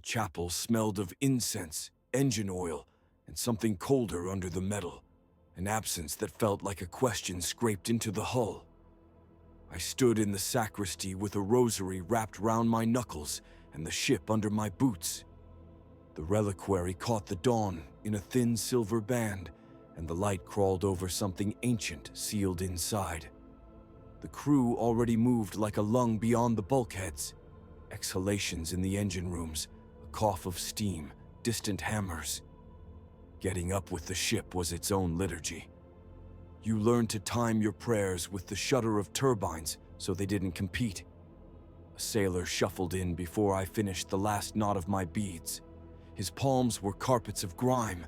chapel smelled of incense, engine oil, and something colder under the metal, an absence that felt like a question scraped into the hull. I stood in the sacristy with a rosary wrapped round my knuckles and the ship under my boots. The reliquary caught the dawn in a thin silver band, and the light crawled over something ancient sealed inside. The crew already moved like a lung beyond the bulkheads. Exhalations in the engine rooms, a cough of steam, distant hammers. Getting up with the ship was its own liturgy. You learned to time your prayers with the shudder of turbines so they didn't compete. A sailor shuffled in before I finished the last knot of my beads. His palms were carpets of grime,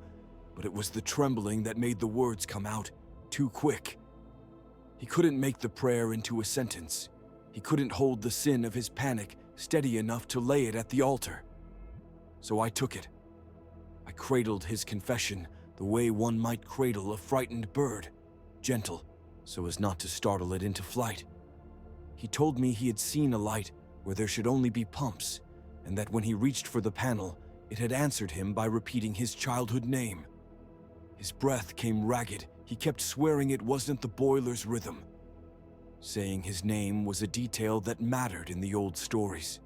but it was the trembling that made the words come out too quick. He couldn't make the prayer into a sentence. He couldn't hold the sin of his panic steady enough to lay it at the altar. So I took it. I cradled his confession the way one might cradle a frightened bird, gentle, so as not to startle it into flight. He told me he had seen a light where there should only be pumps, and that when he reached for the panel, it had answered him by repeating his childhood name. His breath came ragged. He kept swearing it wasn't the boiler's rhythm. Saying his name was a detail that mattered in the old stories.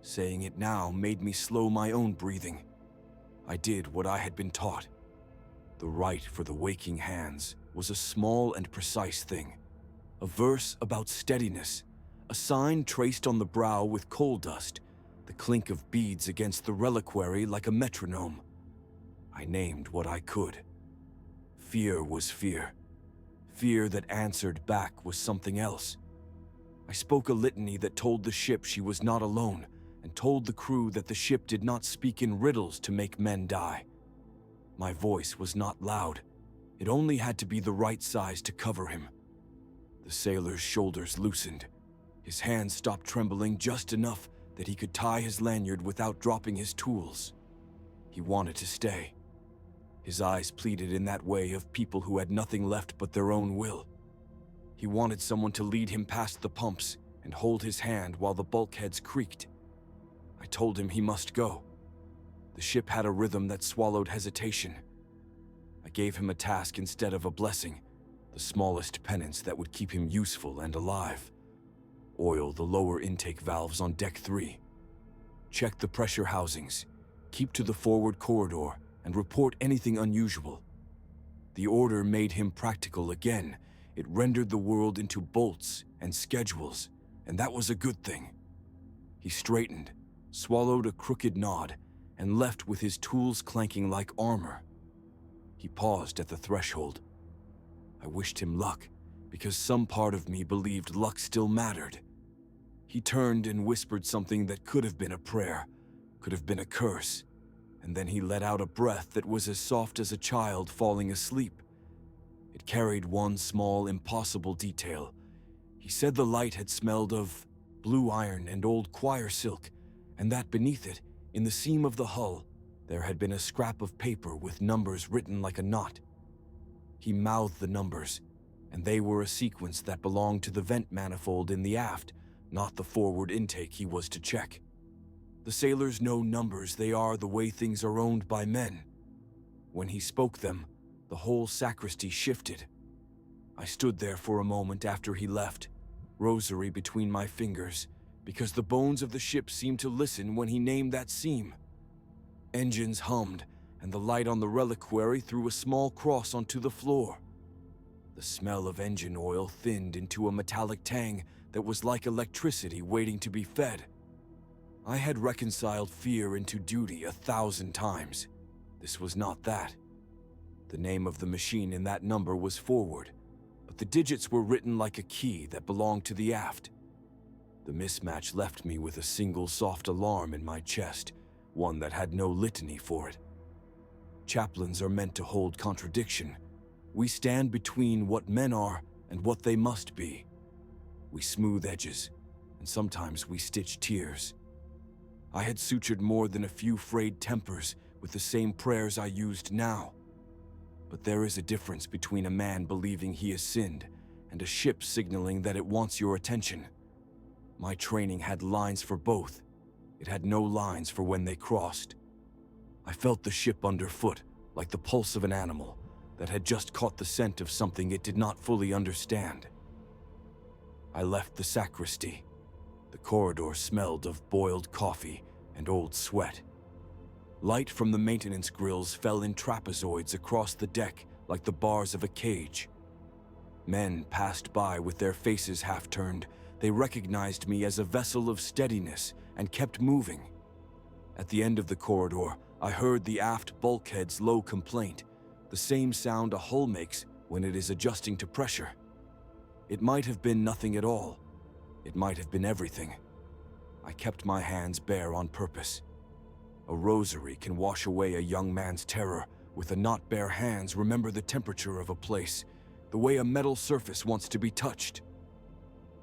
Saying it now made me slow my own breathing. I did what I had been taught. The rite for the waking hands was a small and precise thing. A verse about steadiness, a sign traced on the brow with coal dust, the clink of beads against the reliquary like a metronome. I named what I could. Fear was fear. Fear that answered back was something else. I spoke a litany that told the ship she was not alone, and told the crew that the ship did not speak in riddles to make men die. My voice was not loud. It only had to be the right size to cover him. The sailor's shoulders loosened. His hands stopped trembling just enough that he could tie his lanyard without dropping his tools. He wanted to stay. His eyes pleaded in that way of people who had nothing left but their own will. He wanted someone to lead him past the pumps and hold his hand while the bulkheads creaked. I told him he must go. The ship had a rhythm that swallowed hesitation. I gave him a task instead of a blessing, the smallest penance that would keep him useful and alive. Oil the lower intake valves on deck 3. Check the pressure housings. Keep to the forward corridor and report anything unusual. The order made him practical again. It rendered the world into bolts and schedules, and that was a good thing. He straightened, swallowed a crooked nod, and left with his tools clanking like armor. He paused at the threshold. I wished him luck, because some part of me believed luck still mattered. He turned and whispered something that could have been a prayer, could have been a curse, and then he let out a breath that was as soft as a child falling asleep. It carried one small, impossible detail. He said the light had smelled of blue iron and old choir silk, and that beneath it, in the seam of the hull, there had been a scrap of paper with numbers written like a knot. He mouthed the numbers, and they were a sequence that belonged to the vent manifold in the aft, not the forward intake he was to check. The sailors know numbers, they are the way things are owned by men. When he spoke them, the whole sacristy shifted. I stood there for a moment after he left, rosary between my fingers, because the bones of the ship seemed to listen when he named that seam. Engines hummed, and the light on the reliquary threw a small cross onto the floor. The smell of engine oil thinned into a metallic tang that was like electricity waiting to be fed. I had reconciled fear into duty 1,000 times. This was not that. The name of the machine in that number was forward, but the digits were written like a key that belonged to the aft. The mismatch left me with a single soft alarm in my chest, one that had no litany for it. Chaplains are meant to hold contradiction. We stand between what men are and what they must be. We smooth edges, and sometimes we stitch tears. I had sutured more than a few frayed tempers with the same prayers I used now. But there is a difference between a man believing he has sinned and a ship signaling that it wants your attention. My training had lines for both. It had no lines for when they crossed. I felt the ship underfoot, like the pulse of an animal that had just caught the scent of something it did not fully understand. I left the sacristy. The corridor smelled of boiled coffee and old sweat. Light from the maintenance grills fell in trapezoids across the deck like the bars of a cage. Men passed by with their faces half-turned. They recognized me as a vessel of steadiness and kept moving. At the end of the corridor, I heard the aft bulkhead's low complaint, the same sound a hull makes when it is adjusting to pressure. It might have been nothing at all. It might have been everything. I kept my hands bare on purpose. A rosary can wash away a young man's terror. With the not bare hands, remember the temperature of a place, the way a metal surface wants to be touched.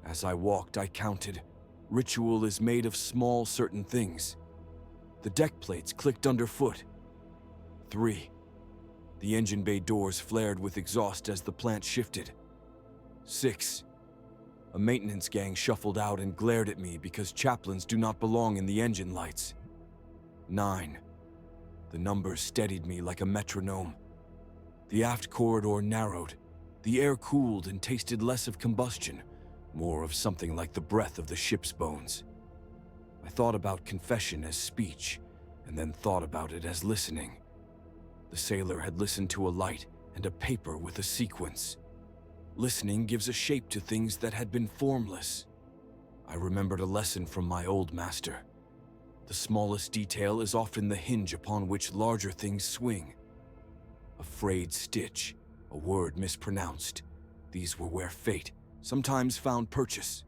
As I walked, I counted. Ritual is made of small, certain things. The deck plates clicked underfoot. 3. The engine bay doors flared with exhaust as the plant shifted. 6. A maintenance gang shuffled out and glared at me because chaplains do not belong in the engine lights. 9. The numbers steadied me like a metronome. The aft corridor narrowed. The air cooled and tasted less of combustion, more of something like the breath of the ship's bones. I thought about confession as speech, and then thought about it as listening. The sailor had listened to a light and a paper with a sequence. Listening gives a shape to things that had been formless. I remembered a lesson from my old master. The smallest detail is often the hinge upon which larger things swing. A frayed stitch, a word mispronounced. These were where fate sometimes found purchase.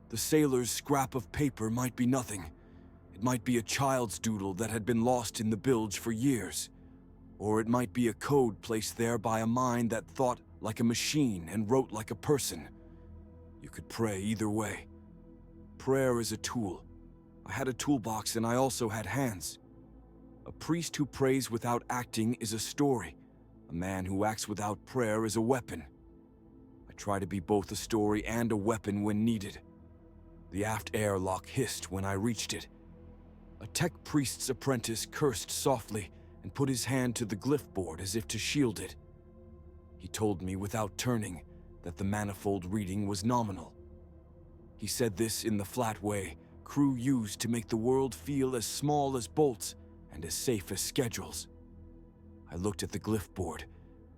The sailor's scrap of paper might be nothing. It might be a child's doodle that had been lost in the bilge for years. Or it might be a code placed there by a mind that thought like a machine and wrote like a person. You could pray either way. Prayer is a tool. I had a toolbox and I also had hands. A priest who prays without acting is a story. A man who acts without prayer is a weapon. I try to be both a story and a weapon when needed. The aft airlock hissed when I reached it. A tech priest's apprentice cursed softly and put his hand to the glyph board as if to shield it. He told me without turning that the manifold reading was nominal. He said this in the flat way crew used to make the world feel as small as bolts and as safe as schedules. I looked at the glyph board.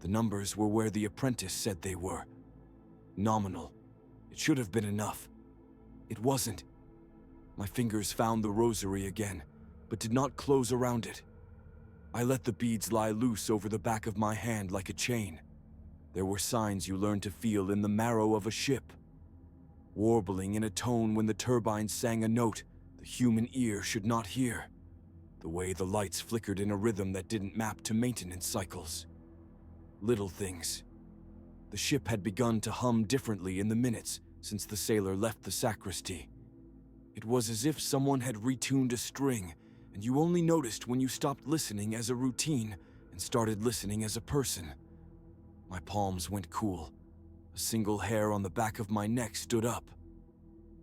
The numbers were where the apprentice said they were. Nominal. It should have been enough. It wasn't. My fingers found the rosary again, but did not close around it. I let the beads lie loose over the back of my hand like a chain. There were signs you learn to feel in the marrow of a ship. Warbling in a tone when the turbine sang a note the human ear should not hear. The way the lights flickered in a rhythm that didn't map to maintenance cycles. Little things. The ship had begun to hum differently in the minutes since the sailor left the sacristy. It was as if someone had retuned a string, and you only noticed when you stopped listening as a routine and started listening as a person. My palms went cool. A single hair on the back of my neck stood up.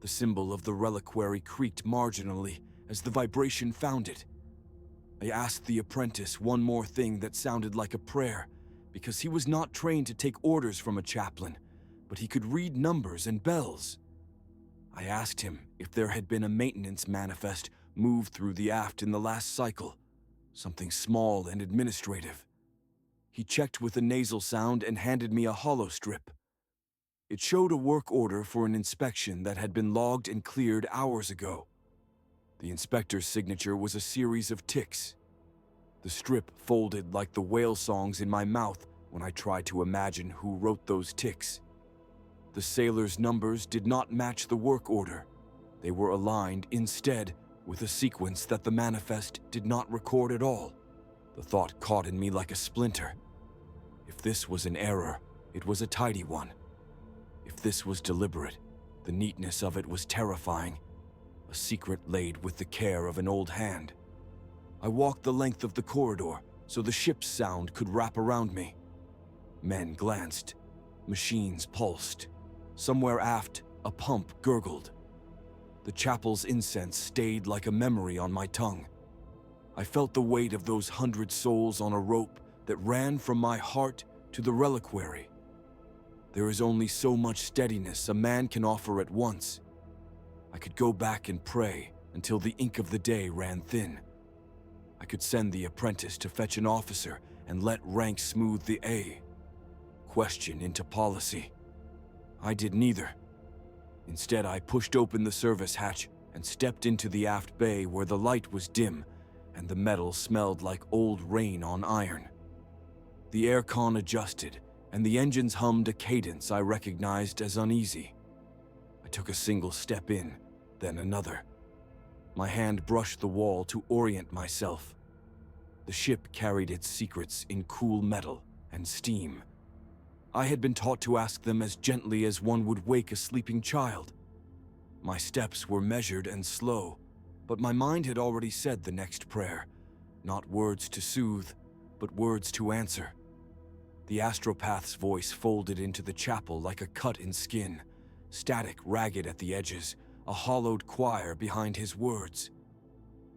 The symbol of the reliquary creaked marginally as the vibration found it. I asked the apprentice one more thing that sounded like a prayer, because he was not trained to take orders from a chaplain, but he could read numbers and bells. I asked him if there had been a maintenance manifest moved through the aft in the last cycle, something small and administrative. He checked with a nasal sound and handed me a hollow strip. It showed a work order for an inspection that had been logged and cleared hours ago. The inspector's signature was a series of ticks. The strip folded like the whale songs in my mouth when I tried to imagine who wrote those ticks. The sailor's numbers did not match the work order. They were aligned instead with a sequence that the manifest did not record at all. The thought caught in me like a splinter. If this was an error, it was a tidy one. If this was deliberate, the neatness of it was terrifying. A secret laid with the care of an old hand. I walked the length of the corridor so the ship's sound could wrap around me. Men glanced. Machines pulsed. Somewhere aft, a pump gurgled. The chapel's incense stayed like a memory on my tongue. I felt the weight of those 100 souls on a rope that ran from my heart to the reliquary. There is only so much steadiness a man can offer at once. I could go back and pray until the ink of the day ran thin. I could send the apprentice to fetch an officer and let rank smooth the question into policy. I did neither. Instead, I pushed open the service hatch and stepped into the aft bay where the light was dim and the metal smelled like old rain on iron. The aircon adjusted and the engines hummed a cadence I recognized as uneasy. I took a single step in, then another. My hand brushed the wall to orient myself. The ship carried its secrets in cool metal and steam. I had been taught to ask them as gently as one would wake a sleeping child. My steps were measured and slow, but my mind had already said the next prayer, not words to soothe, but words to answer. The astropath's voice folded into the chapel like a cut in skin, static, ragged at the edges, a hollowed choir behind his words.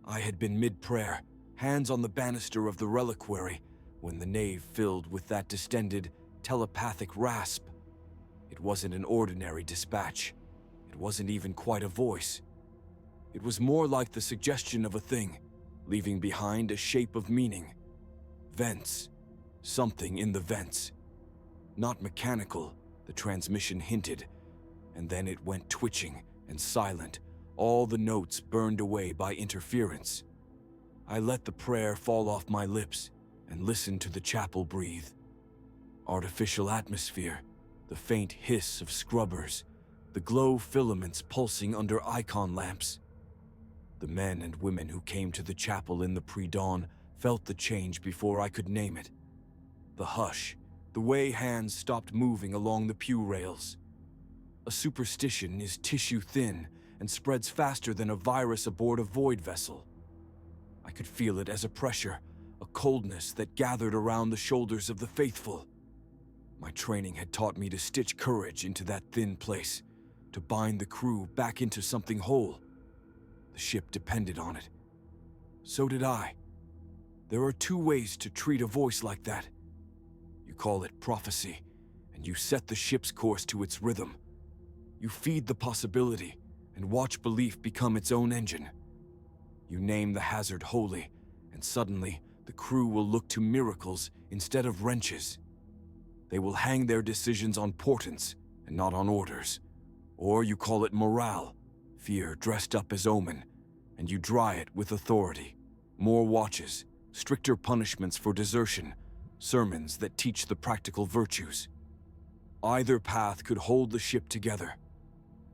I had been mid-prayer, hands on the banister of the reliquary, when the nave filled with that distended, telepathic rasp. It wasn't an ordinary dispatch. It wasn't even quite a voice. It was more like the suggestion of a thing, leaving behind a shape of meaning. Vents. Something in the vents. Not mechanical, the transmission hinted, and then it went twitching and silent, all the notes burned away by interference. I let the prayer fall off my lips and listened to the chapel breathe. Artificial atmosphere, the faint hiss of scrubbers, the glow filaments pulsing under icon lamps. The men and women who came to the chapel in the pre-dawn felt the change before I could name it. The hush, the way hands stopped moving along the pew rails. A superstition is tissue thin and spreads faster than a virus aboard a void vessel. I could feel it as a pressure, a coldness that gathered around the shoulders of the faithful. My training had taught me to stitch courage into that thin place, to bind the crew back into something whole. The ship depended on it. So did I. There are two ways to treat a voice like that. You call it prophecy, and you set the ship's course to its rhythm. You feed the possibility, and watch belief become its own engine. You name the hazard holy, and suddenly the crew will look to miracles instead of wrenches. They will hang their decisions on portents and not on orders. Or you call it morale, fear dressed up as omen, and you dry it with authority. More watches, stricter punishments for desertion, sermons that teach the practical virtues. Either path could hold the ship together.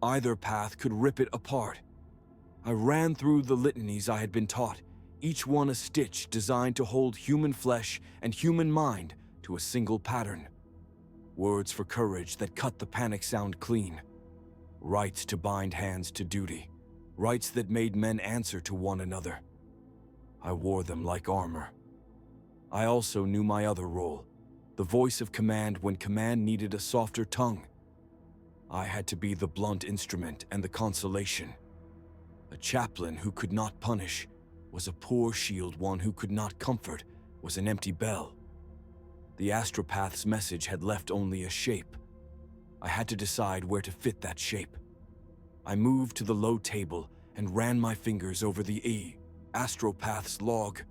Either path could rip it apart. I ran through the litanies I had been taught, each one a stitch designed to hold human flesh and human mind to a single pattern. Words for courage that cut the panic sound clean. Rites to bind hands to duty. Rites that made men answer to one another. I wore them like armor. I also knew my other role, the voice of command when command needed a softer tongue. I had to be the blunt instrument and the consolation. A chaplain who could not punish was a poor shield, one who could not comfort was an empty bell. The astropath's message had left only a shape. I had to decide where to fit that shape. I moved to the low table and ran my fingers over the astropath's log.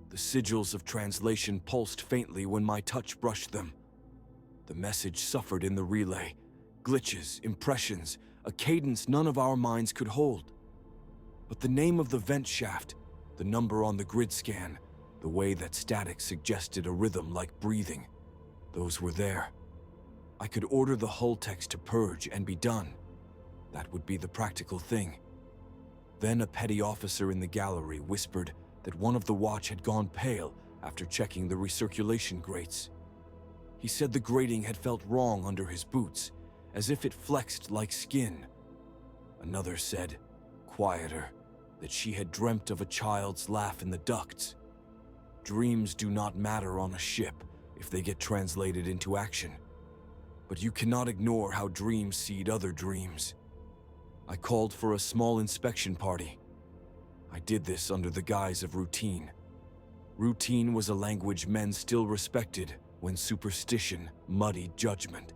The sigils of translation pulsed faintly when my touch brushed them. The message suffered in the relay. Glitches, impressions, a cadence none of our minds could hold. But the name of the vent shaft, the number on the grid scan, the way that static suggested a rhythm like breathing, those were there. I could order the hull text to purge and be done. That would be the practical thing. Then a petty officer in the gallery whispered that one of the watch had gone pale after checking the recirculation grates. He said the grating had felt wrong under his boots, as if it flexed like skin. Another said, quieter, that she had dreamt of a child's laugh in the ducts. Dreams do not matter on a ship if they get translated into action. But you cannot ignore how dreams seed other dreams. I called for a small inspection party. I did this under the guise of routine. Routine was a language men still respected when superstition muddied judgment.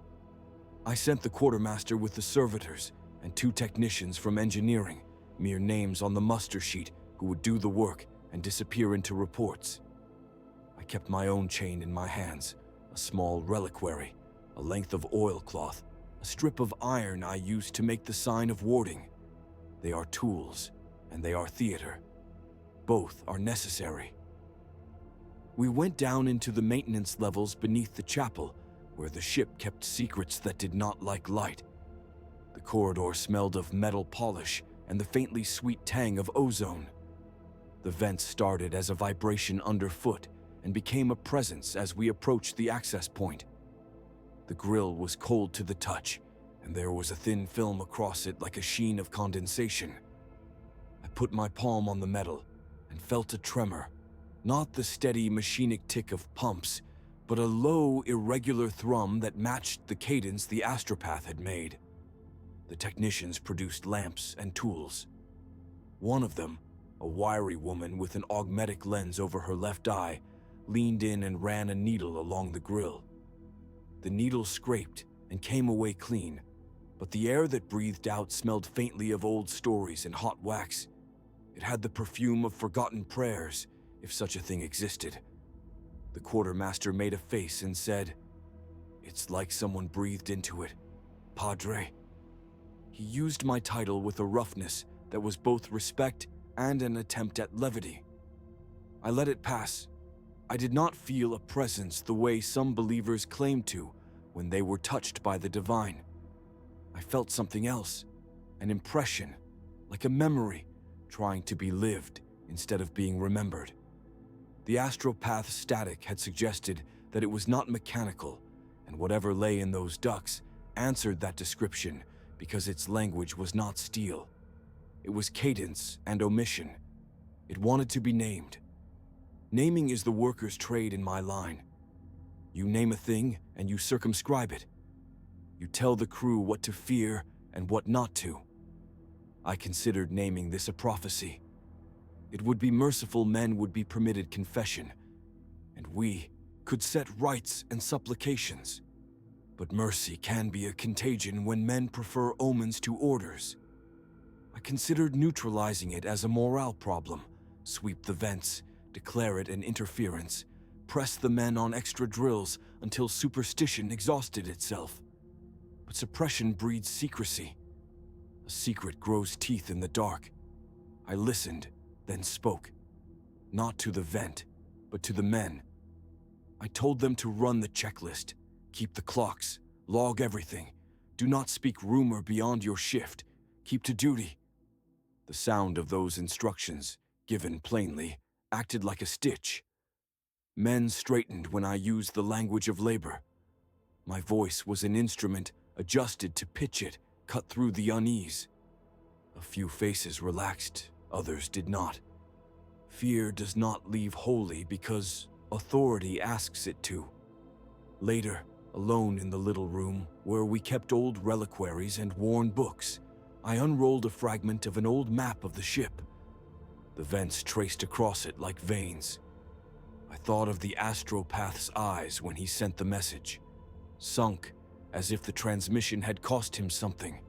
I sent the quartermaster with the servitors and 2 technicians from engineering, mere names on the muster sheet, who would do the work and disappear into reports. I kept my own chain in my hands, a small reliquary, a length of oilcloth, a strip of iron I used to make the sign of warding. They are tools, and they are theater. Both are necessary. We went down into the maintenance levels beneath the chapel, where the ship kept secrets that did not like light. The corridor smelled of metal polish and the faintly sweet tang of ozone. The vents started as a vibration underfoot and became a presence as we approached the access point. The grill was cold to the touch, and there was a thin film across it like a sheen of condensation. I put my palm on the metal and felt a tremor, not the steady machinic tick of pumps, but a low, irregular thrum that matched the cadence the astropath had made. The technicians produced lamps and tools. One of them, a wiry woman with an augmetic lens over her left eye, leaned in and ran a needle along the grill. The needle scraped and came away clean, but the air that breathed out smelled faintly of old stories and hot wax. It had the perfume of forgotten prayers, if such a thing existed. The quartermaster made a face and said, "It's like someone breathed into it, Padre." He used my title with a roughness that was both respect and an attempt at levity. I let it pass. I did not feel a presence the way some believers claim to when they were touched by the divine. I felt something else, an impression, like a memory, trying to be lived instead of being remembered. The astropath static had suggested that it was not mechanical, and whatever lay in those ducts answered that description because its language was not steel. It was cadence and omission. It wanted to be named. Naming is the worker's trade in my line. You name a thing and you circumscribe it. You tell the crew what to fear and what not to. I considered naming this a prophecy. It would be merciful men would be permitted confession, and we could set rites and supplications. But mercy can be a contagion when men prefer omens to orders. I considered neutralizing it as a morale problem, sweep the vents, declare it an interference, press the men on extra drills until superstition exhausted itself. But suppression breeds secrecy. A secret grows teeth in the dark. I listened, then spoke. Not to the vent, but to the men. I told them to run the checklist, keep the clocks, log everything. Do not speak rumor beyond your shift. Keep to duty. The sound of those instructions, given plainly, acted like a stitch. Men straightened when I used the language of labor. My voice was an instrument adjusted to pitch it, cut through the unease. A few faces relaxed, others did not. Fear does not leave wholly because authority asks it to. Later, alone in the little room where we kept old reliquaries and worn books, I unrolled a fragment of an old map of the ship. The vents traced across it like veins. I thought of the astropath's eyes when he sent the message, sunk as if the transmission had cost him something.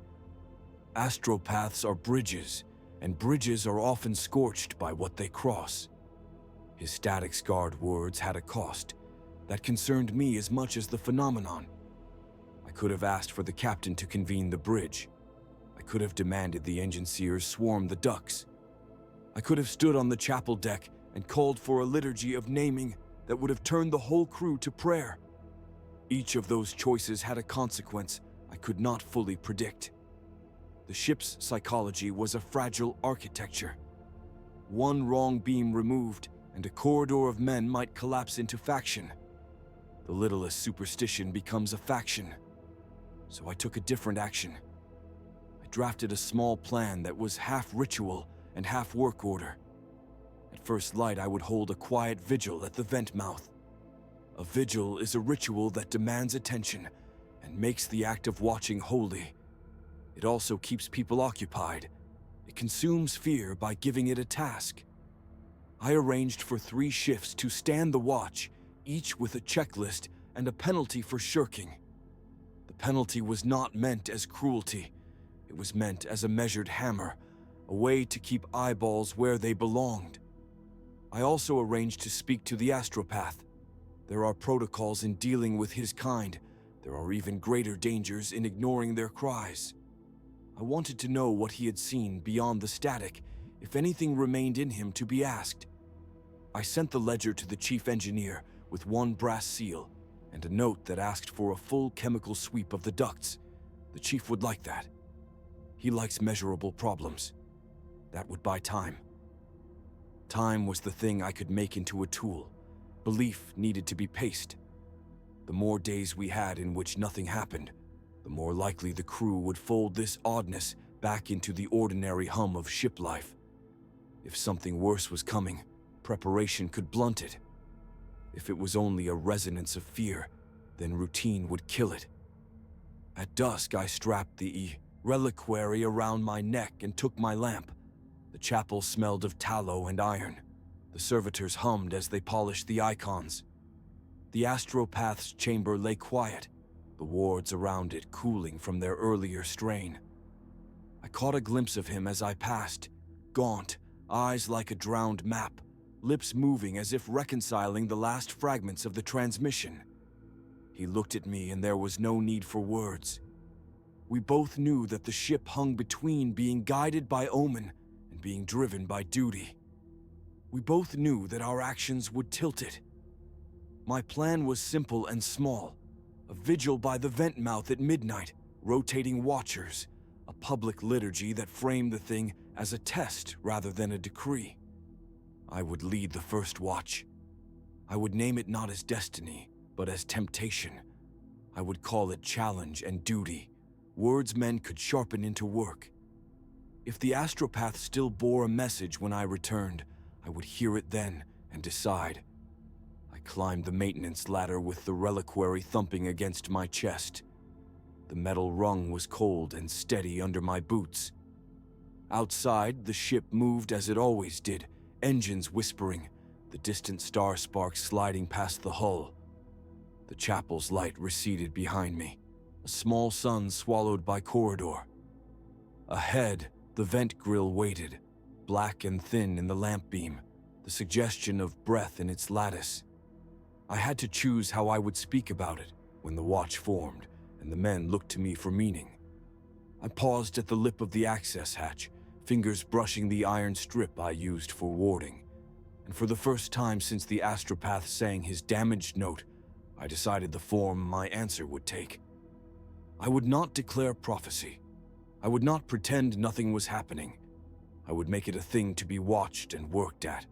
Astropaths are bridges, and bridges are often scorched by what they cross. His static-scarred words had a cost that concerned me as much as the phenomenon. I could have asked for the captain to convene the bridge. I could have demanded the engineers swarm the ducts. I could have stood on the chapel deck and called for a liturgy of naming that would have turned the whole crew to prayer. Each of those choices had a consequence I could not fully predict. The ship's psychology was a fragile architecture. One wrong beam removed, and a corridor of men might collapse into faction. The littlest superstition becomes a faction. So I took a different action. I drafted a small plan that was half ritual and half work order. At first light, I would hold a quiet vigil at the vent mouth. A vigil is a ritual that demands attention and makes the act of watching holy. It also keeps people occupied. It consumes fear by giving it a task. I arranged for 3 shifts to stand the watch, each with a checklist and a penalty for shirking. The penalty was not meant as cruelty. It was meant as a measured hammer, a way to keep eyeballs where they belonged. I also arranged to speak to the astropath. There are protocols in dealing with his kind. There are even greater dangers in ignoring their cries. I wanted to know what he had seen beyond the static, if anything remained in him to be asked. I sent the ledger to the chief engineer with 1 brass seal and a note that asked for a full chemical sweep of the ducts. The chief would like that. He likes measurable problems. That would buy time. Time was the thing I could make into a tool. Belief needed to be paced. The more days we had in which nothing happened, the more likely the crew would fold this oddness back into the ordinary hum of ship life. If something worse was coming, preparation could blunt it. If it was only a resonance of fear, then routine would kill it. At dusk, I strapped the reliquary around my neck and took my lamp. The chapel smelled of tallow and iron. The servitors hummed as they polished the icons. The astropath's chamber lay quiet, the wards around it cooling from their earlier strain. I caught a glimpse of him as I passed, gaunt, eyes like a drowned map, lips moving as if reconciling the last fragments of the transmission. He looked at me and there was no need for words. We both knew that the ship hung between being guided by omen and being driven by duty. We both knew that our actions would tilt it. My plan was simple and small. A vigil by the vent mouth at midnight, rotating watchers, a public liturgy that framed the thing as a test rather than a decree. I would lead the first watch. I would name it not as destiny, but as temptation. I would call it challenge and duty, words men could sharpen into work. If the astropath still bore a message when I returned, I would hear it then and decide. I climbed the maintenance ladder with the reliquary thumping against my chest. The metal rung was cold and steady under my boots. Outside, the ship moved as it always did, engines whispering, the distant star sparks sliding past the hull. The chapel's light receded behind me, a small sun swallowed by corridor. Ahead, the vent grill waited, black and thin in the lamp beam, the suggestion of breath in its lattice. I had to choose how I would speak about it when the watch formed and the men looked to me for meaning. I paused at the lip of the access hatch, fingers brushing the iron strip I used for warding. And for the first time since the astropath sang his damaged note, I decided the form my answer would take. I would not declare prophecy. I would not pretend nothing was happening. I would make it a thing to be watched and worked at,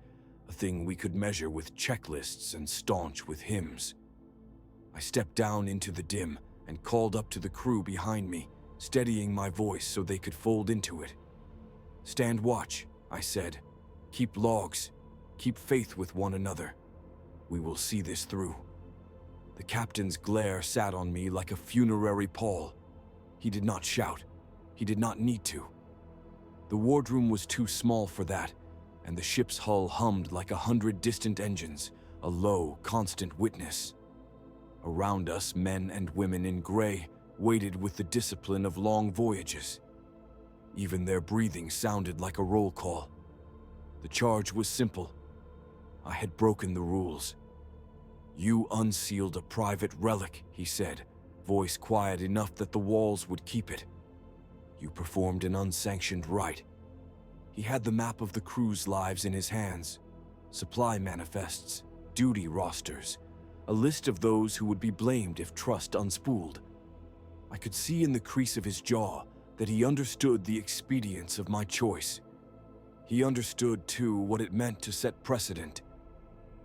a thing we could measure with checklists and staunch with hymns. I stepped down into the dim and called up to the crew behind me, steadying my voice so they could fold into it. "Stand watch," I said. "Keep logs. Keep faith with one another. We will see this through." The captain's glare sat on me like a funerary pall. He did not shout. He did not need to. The wardroom was too small for that, and the ship's hull hummed like 100 distant engines, a low, constant witness. Around us, men and women in gray waited with the discipline of long voyages. Even their breathing sounded like a roll call. The charge was simple. I had broken the rules. "You unsealed a private relic," he said, voice quiet enough that the walls would keep it. "You performed an unsanctioned rite." He had the map of the crew's lives in his hands, supply manifests, duty rosters, a list of those who would be blamed if trust unspooled. I could see in the crease of his jaw that he understood the expedience of my choice. He understood, too, what it meant to set precedent.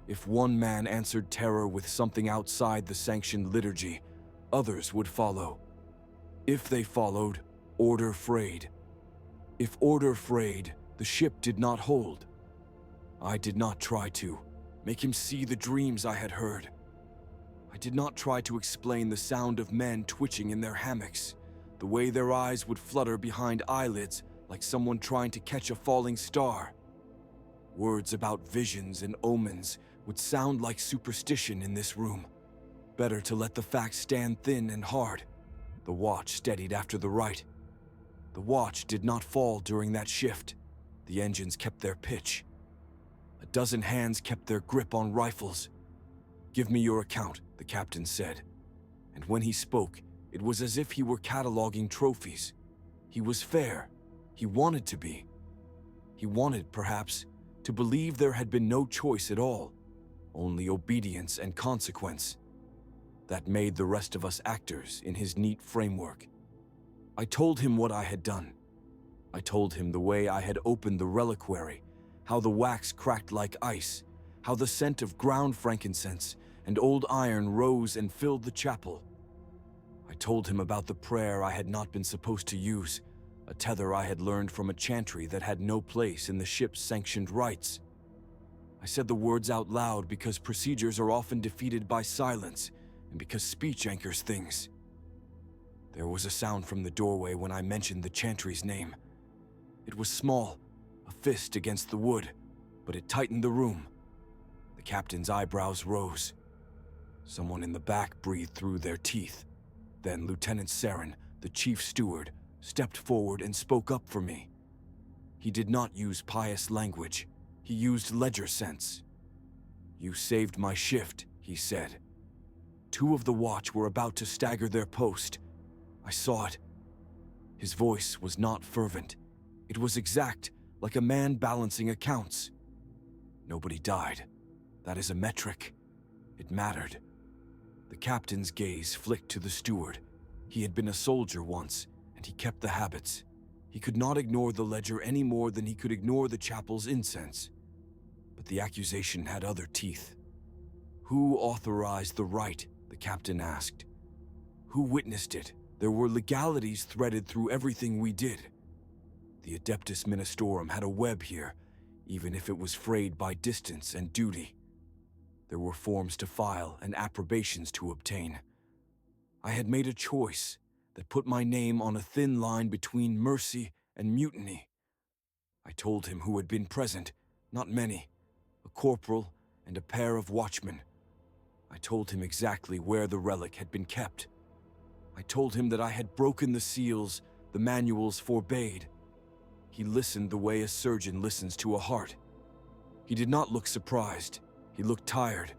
If one man answered terror with something outside the sanctioned liturgy, others would follow. If they followed, order frayed. If order frayed, the ship did not hold. I did not try to make him see the dreams I had heard. I did not try to explain the sound of men twitching in their hammocks, the way their eyes would flutter behind eyelids like someone trying to catch a falling star. Words about visions and omens would sound like superstition in this room. Better to let the facts stand thin and hard. The watch steadied after the right. The watch did not fall during that shift. The engines kept their pitch. A dozen hands kept their grip on rifles. "Give me your account," the captain said. And when he spoke, it was as if he were cataloging trophies. He was fair. He wanted to be. He wanted, perhaps, to believe there had been no choice at all, only obedience and consequence. That made the rest of us actors in his neat framework. I told him what I had done. I told him the way I had opened the reliquary, how the wax cracked like ice, how the scent of ground frankincense and old iron rose and filled the chapel. I told him about the prayer I had not been supposed to use, a tether I had learned from a chantry that had no place in the ship's sanctioned rites. I said the words out loud because procedures are often defeated by silence and because speech anchors things. There was a sound from the doorway when I mentioned the chantry's name. It was small, a fist against the wood, but it tightened the room. The captain's eyebrows rose. Someone in the back breathed through their teeth. Then Lieutenant Saren, the chief steward, stepped forward and spoke up for me. He did not use pious language. He used ledger sense. "You saved my shift," he said. Two of the watch were about to stagger their post. I saw it. His voice was not fervent. It was exact, like a man balancing accounts. Nobody died. That is a metric. It mattered. The captain's gaze flicked to the steward. He had been a soldier once, and he kept the habits. He could not ignore the ledger any more than he could ignore the chapel's incense. But the accusation had other teeth. "Who authorized the rite?" the captain asked. "Who witnessed it? There were legalities threaded through everything we did. The Adeptus Ministorum had a web here, even if it was frayed by distance and duty. There were forms to file and approbations to obtain. I had made a choice that put my name on a thin line between mercy and mutiny. I told him who had been present, not many, a corporal and a pair of watchmen. I told him exactly where the relic had been kept. I told him that I had broken the seals the manuals forbade. He listened the way a surgeon listens to a heart. He did not look surprised. He looked tired.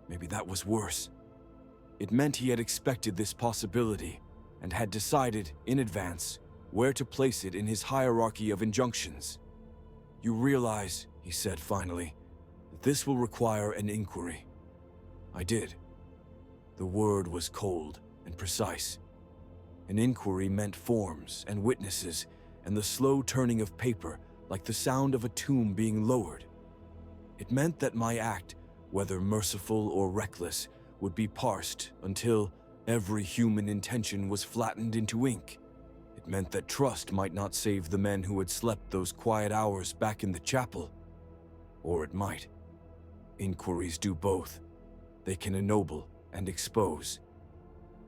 Maybe that was worse. It meant he had expected this possibility and had decided in advance where to place it in his hierarchy of injunctions. "You realize," he said finally, "that this will require an inquiry." I did. The word was cold and precise. An inquiry meant forms and witnesses and the slow turning of paper like the sound of a tomb being lowered. It meant that my act, whether merciful or reckless, would be parsed until every human intention was flattened into ink. It meant that trust might not save the men who had slept those quiet hours back in the chapel. Or it might. Inquiries do both. They can ennoble and expose.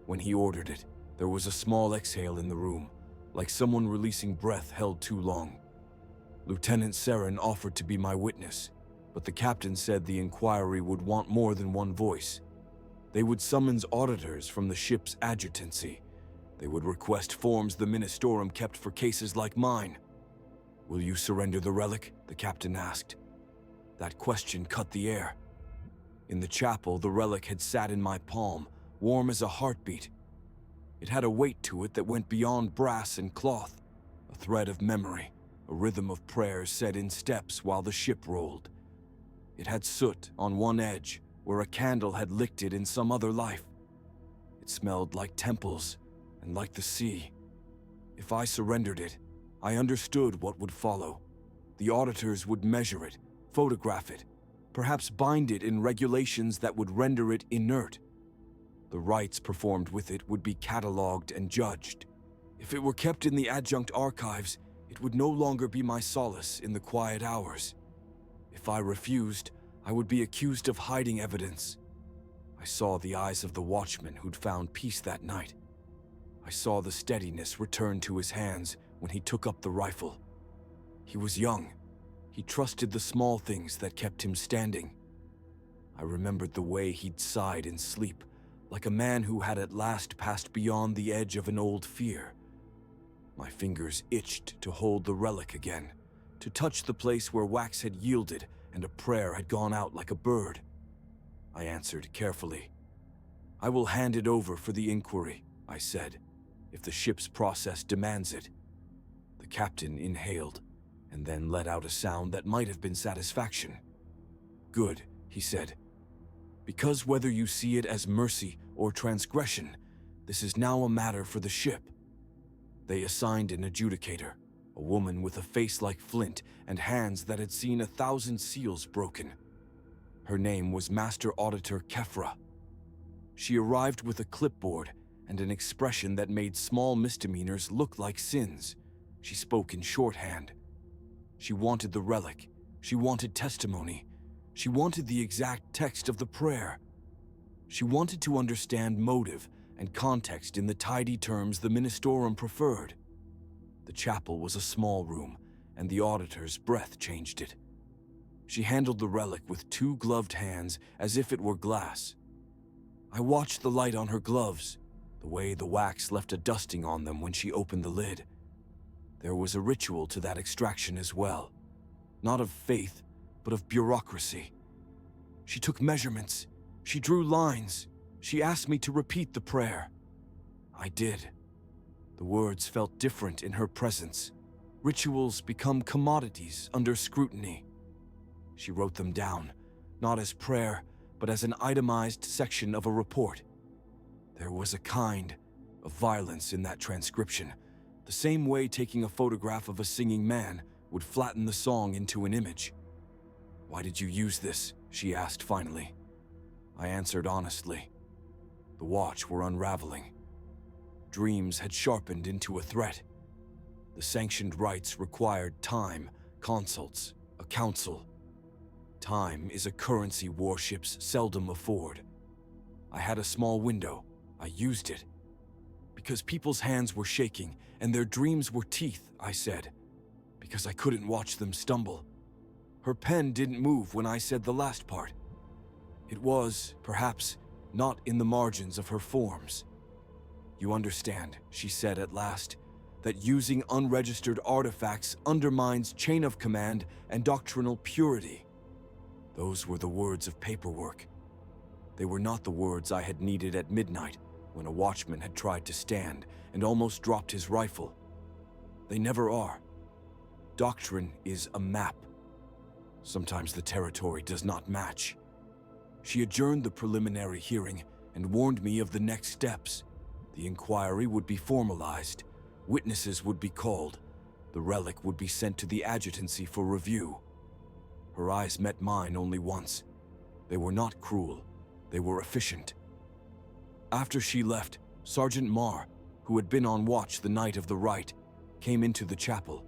When he ordered it, there was a small exhale in the room, like someone releasing breath held too long. Lieutenant Saren offered to be my witness, but the captain said the inquiry would want more than one voice. They would summons auditors from the ship's adjutancy. They would request forms the Ministorum kept for cases like mine. "Will you surrender the relic?" the captain asked. That question cut the air. In the chapel, the relic had sat in my palm, warm as a heartbeat. It had a weight to it that went beyond brass and cloth, a thread of memory, a rhythm of prayers said in steps while the ship rolled. It had soot on one edge, where a candle had licked it in some other life. It smelled like temples and like the sea. If I surrendered it, I understood what would follow. The auditors would measure it, photograph it, perhaps bind it in regulations that would render it inert. The rites performed with it would be catalogued and judged. If it were kept in the adjunct archives, it would no longer be my solace in the quiet hours. If I refused, I would be accused of hiding evidence. I saw the eyes of the watchman who'd found peace that night. I saw the steadiness return to his hands when he took up the rifle. He was young. He trusted the small things that kept him standing. I remembered the way he'd sighed in sleep, like a man who had at last passed beyond the edge of an old fear. My fingers itched to hold the relic again, to touch the place where wax had yielded and a prayer had gone out like a bird. I answered carefully. "I will hand it over for the inquiry," I said, "if the ship's process demands it." The captain inhaled, and then let out a sound that might have been satisfaction. "Good," he said, "because whether you see it as mercy or transgression, this is now a matter for the ship." They assigned an adjudicator, a woman with a face like flint and hands that had seen 1,000 seals broken. Her name was Master Auditor Kefra. She arrived with a clipboard and an expression that made small misdemeanors look like sins. She spoke in shorthand. She wanted the relic. She wanted testimony. She wanted the exact text of the prayer. She wanted to understand motive and context in the tidy terms the ministorum preferred. The chapel was a small room, and the auditor's breath changed it. She handled the relic with 2 gloved hands as if it were glass. I watched the light on her gloves, the way the wax left a dusting on them when she opened the lid. There was a ritual to that extraction as well, not of faith, but of bureaucracy. She took measurements, she drew lines, she asked me to repeat the prayer. I did. The words felt different in her presence. Rituals become commodities under scrutiny. She wrote them down, not as prayer, but as an itemized section of a report. There was a kind of violence in that transcription, the same way taking a photograph of a singing man would flatten the song into an image. "Why did you use this?" she asked finally. I answered honestly. The watch were unraveling. Dreams had sharpened into a threat. The sanctioned rites required time, consults, a council. Time is a currency warships seldom afford. I had a small window. I used it. Because people's hands were shaking and their dreams were teeth, I said. Because I couldn't watch them stumble. Her pen didn't move when I said the last part. It was, perhaps, not in the margins of her forms. "You understand," she said at last, "that using unregistered artifacts undermines chain of command and doctrinal purity." Those were the words of paperwork. They were not the words I had needed at midnight when a watchman had tried to stand and almost dropped his rifle. They never are. Doctrine is a map. Sometimes the territory does not match. She adjourned the preliminary hearing and warned me of the next steps. The inquiry would be formalized, witnesses would be called, the relic would be sent to the adjutancy for review. Her eyes met mine only once. They were not cruel, they were efficient. After she left, Sergeant Marr, who had been on watch the night of the rite, came into the chapel.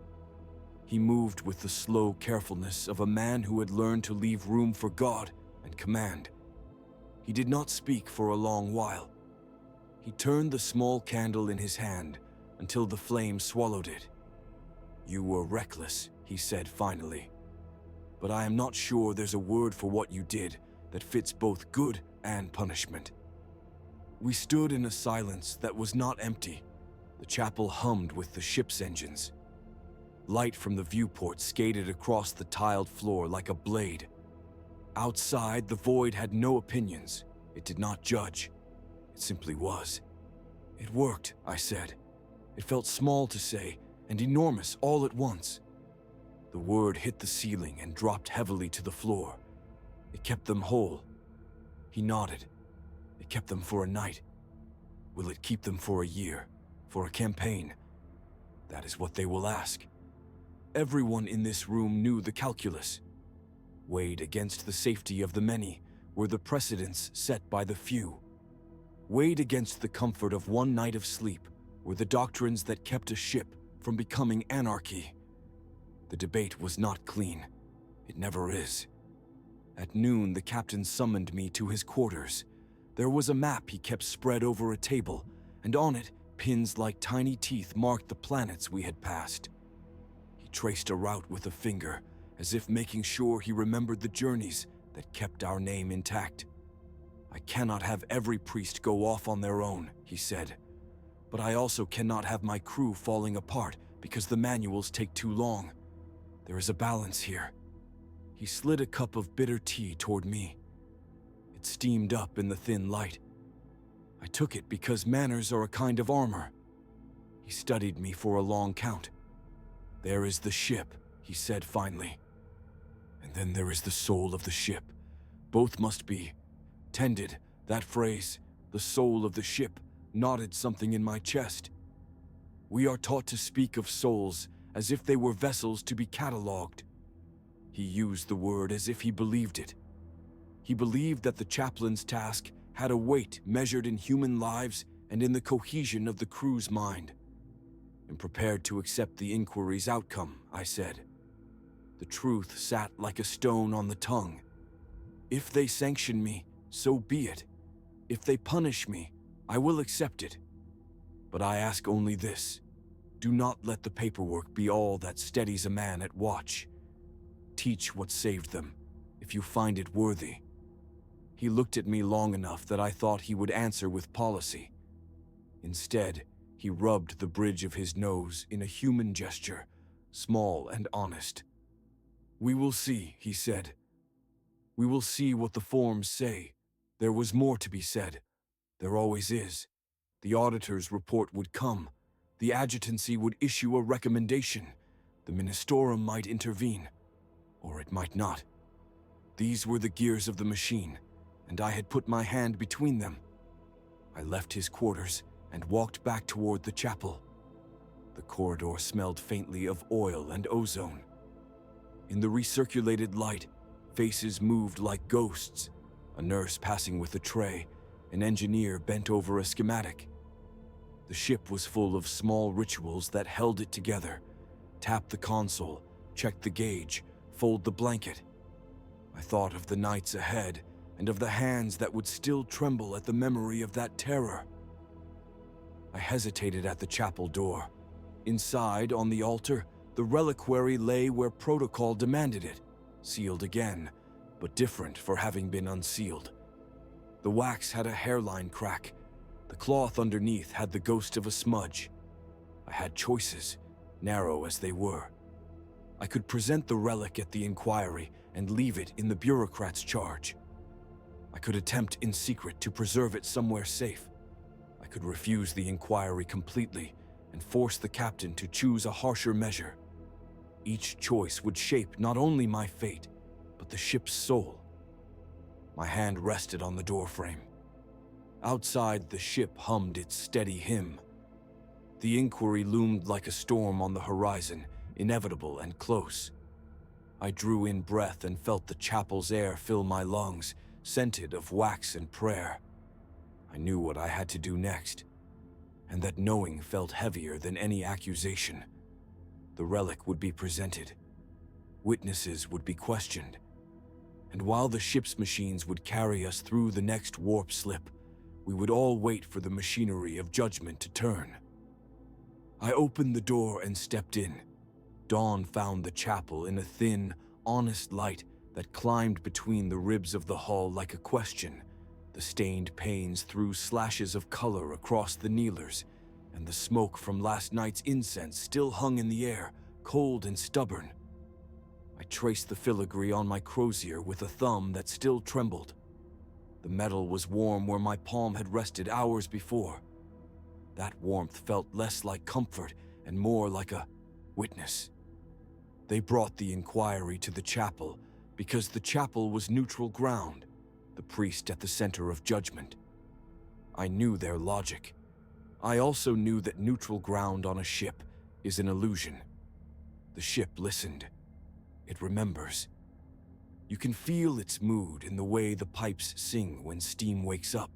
He moved with the slow carefulness of a man who had learned to leave room for God and command. He did not speak for a long while. He turned the small candle in his hand until the flame swallowed it. "You were reckless," he said finally. "But I am not sure there's a word for what you did that fits both good and punishment." We stood in a silence that was not empty. The chapel hummed with the ship's engines. Light from the viewport skated across the tiled floor like a blade. Outside, the void had no opinions. It did not judge. It simply was. "It worked," I said. It felt small to say, and enormous all at once. The word hit the ceiling and dropped heavily to the floor. "It kept them whole." He nodded. "It kept them for a night. Will it keep them for a year, for a campaign? That is what they will ask." Everyone in this room knew the calculus. Weighed against the safety of the many were the precedents set by the few. Weighed against the comfort of one night of sleep were the doctrines that kept a ship from becoming anarchy. The debate was not clean. It never is. At noon, the captain summoned me to his quarters. There was a map he kept spread over a table, and on it, Pins like tiny teeth marked the planets we had passed. He traced a route with a finger, as if making sure he remembered the journeys that kept our name intact. I cannot have every priest go off on their own, he said, but I also cannot have my crew falling apart because the manuals take too long. There is a balance here. He slid a cup of bitter tea toward me. It steamed up in the thin light. I took it because manners are a kind of armor. He studied me for a long count. There is the ship, he said finally. And then there is the soul of the ship. Both must be tended. That phrase, the soul of the ship, knotted something in my chest. We are taught to speak of souls as if they were vessels to be catalogued. He used the word as if he believed it. He believed that the chaplain's task had a weight measured in human lives and in the cohesion of the crew's mind. I'm prepared to accept the inquiry's outcome, I said. The truth sat like a stone on the tongue. If they sanction me, so be it. If they punish me, I will accept it. But I ask only this. Do not let the paperwork be all that steadies a man at watch. Teach what saved them, if you find it worthy. He looked at me long enough that I thought he would answer with policy. Instead, he rubbed the bridge of his nose in a human gesture, small and honest. We will see, he said. We will see what the forms say. There was more to be said. There always is. The auditor's report would come. The adjutancy would issue a recommendation. The ministorum might intervene. Or it might not. These were the gears of the machine, and I had put my hand between them. I left his quarters and walked back toward the chapel. The corridor smelled faintly of oil and ozone. In the recirculated light, faces moved like ghosts, a nurse passing with a tray, an engineer bent over a schematic. The ship was full of small rituals that held it together. Tap the console, check the gauge, fold the blanket. I thought of the nights ahead and of the hands that would still tremble at the memory of that terror. I hesitated at the chapel door. Inside, on the altar, the reliquary lay where protocol demanded it, sealed again, but different for having been unsealed. The wax had a hairline crack. The cloth underneath had the ghost of a smudge. I had choices, narrow as they were. I could present the relic at the inquiry and leave it in the bureaucrat's charge. I could attempt in secret to preserve it somewhere safe. I could refuse the inquiry completely and force the captain to choose a harsher measure. Each choice would shape not only my fate, but the ship's soul. My hand rested on the doorframe. Outside, the ship hummed its steady hymn. The inquiry loomed like a storm on the horizon, inevitable and close. I drew in breath and felt the chapel's air fill my lungs, scented of wax and prayer. I knew what I had to do next, and that knowing felt heavier than any accusation. The relic would be presented. Witnesses would be questioned. And while the ship's machines would carry us through the next warp slip, we would all wait for the machinery of judgment to turn. I opened the door and stepped in. Dawn found the chapel in a thin, honest light that climbed between the ribs of the hull like a question. The stained panes threw slashes of color across the kneelers, and the smoke from last night's incense still hung in the air, cold and stubborn. I traced the filigree on my crozier with a thumb that still trembled. The metal was warm where my palm had rested hours before. That warmth felt less like comfort and more like a witness. They brought the inquiry to the chapel because the chapel was neutral ground, the priest at the center of judgment. I knew their logic. I also knew that neutral ground on a ship is an illusion. The ship listened. It remembers. You can feel its mood in the way the pipes sing when steam wakes up.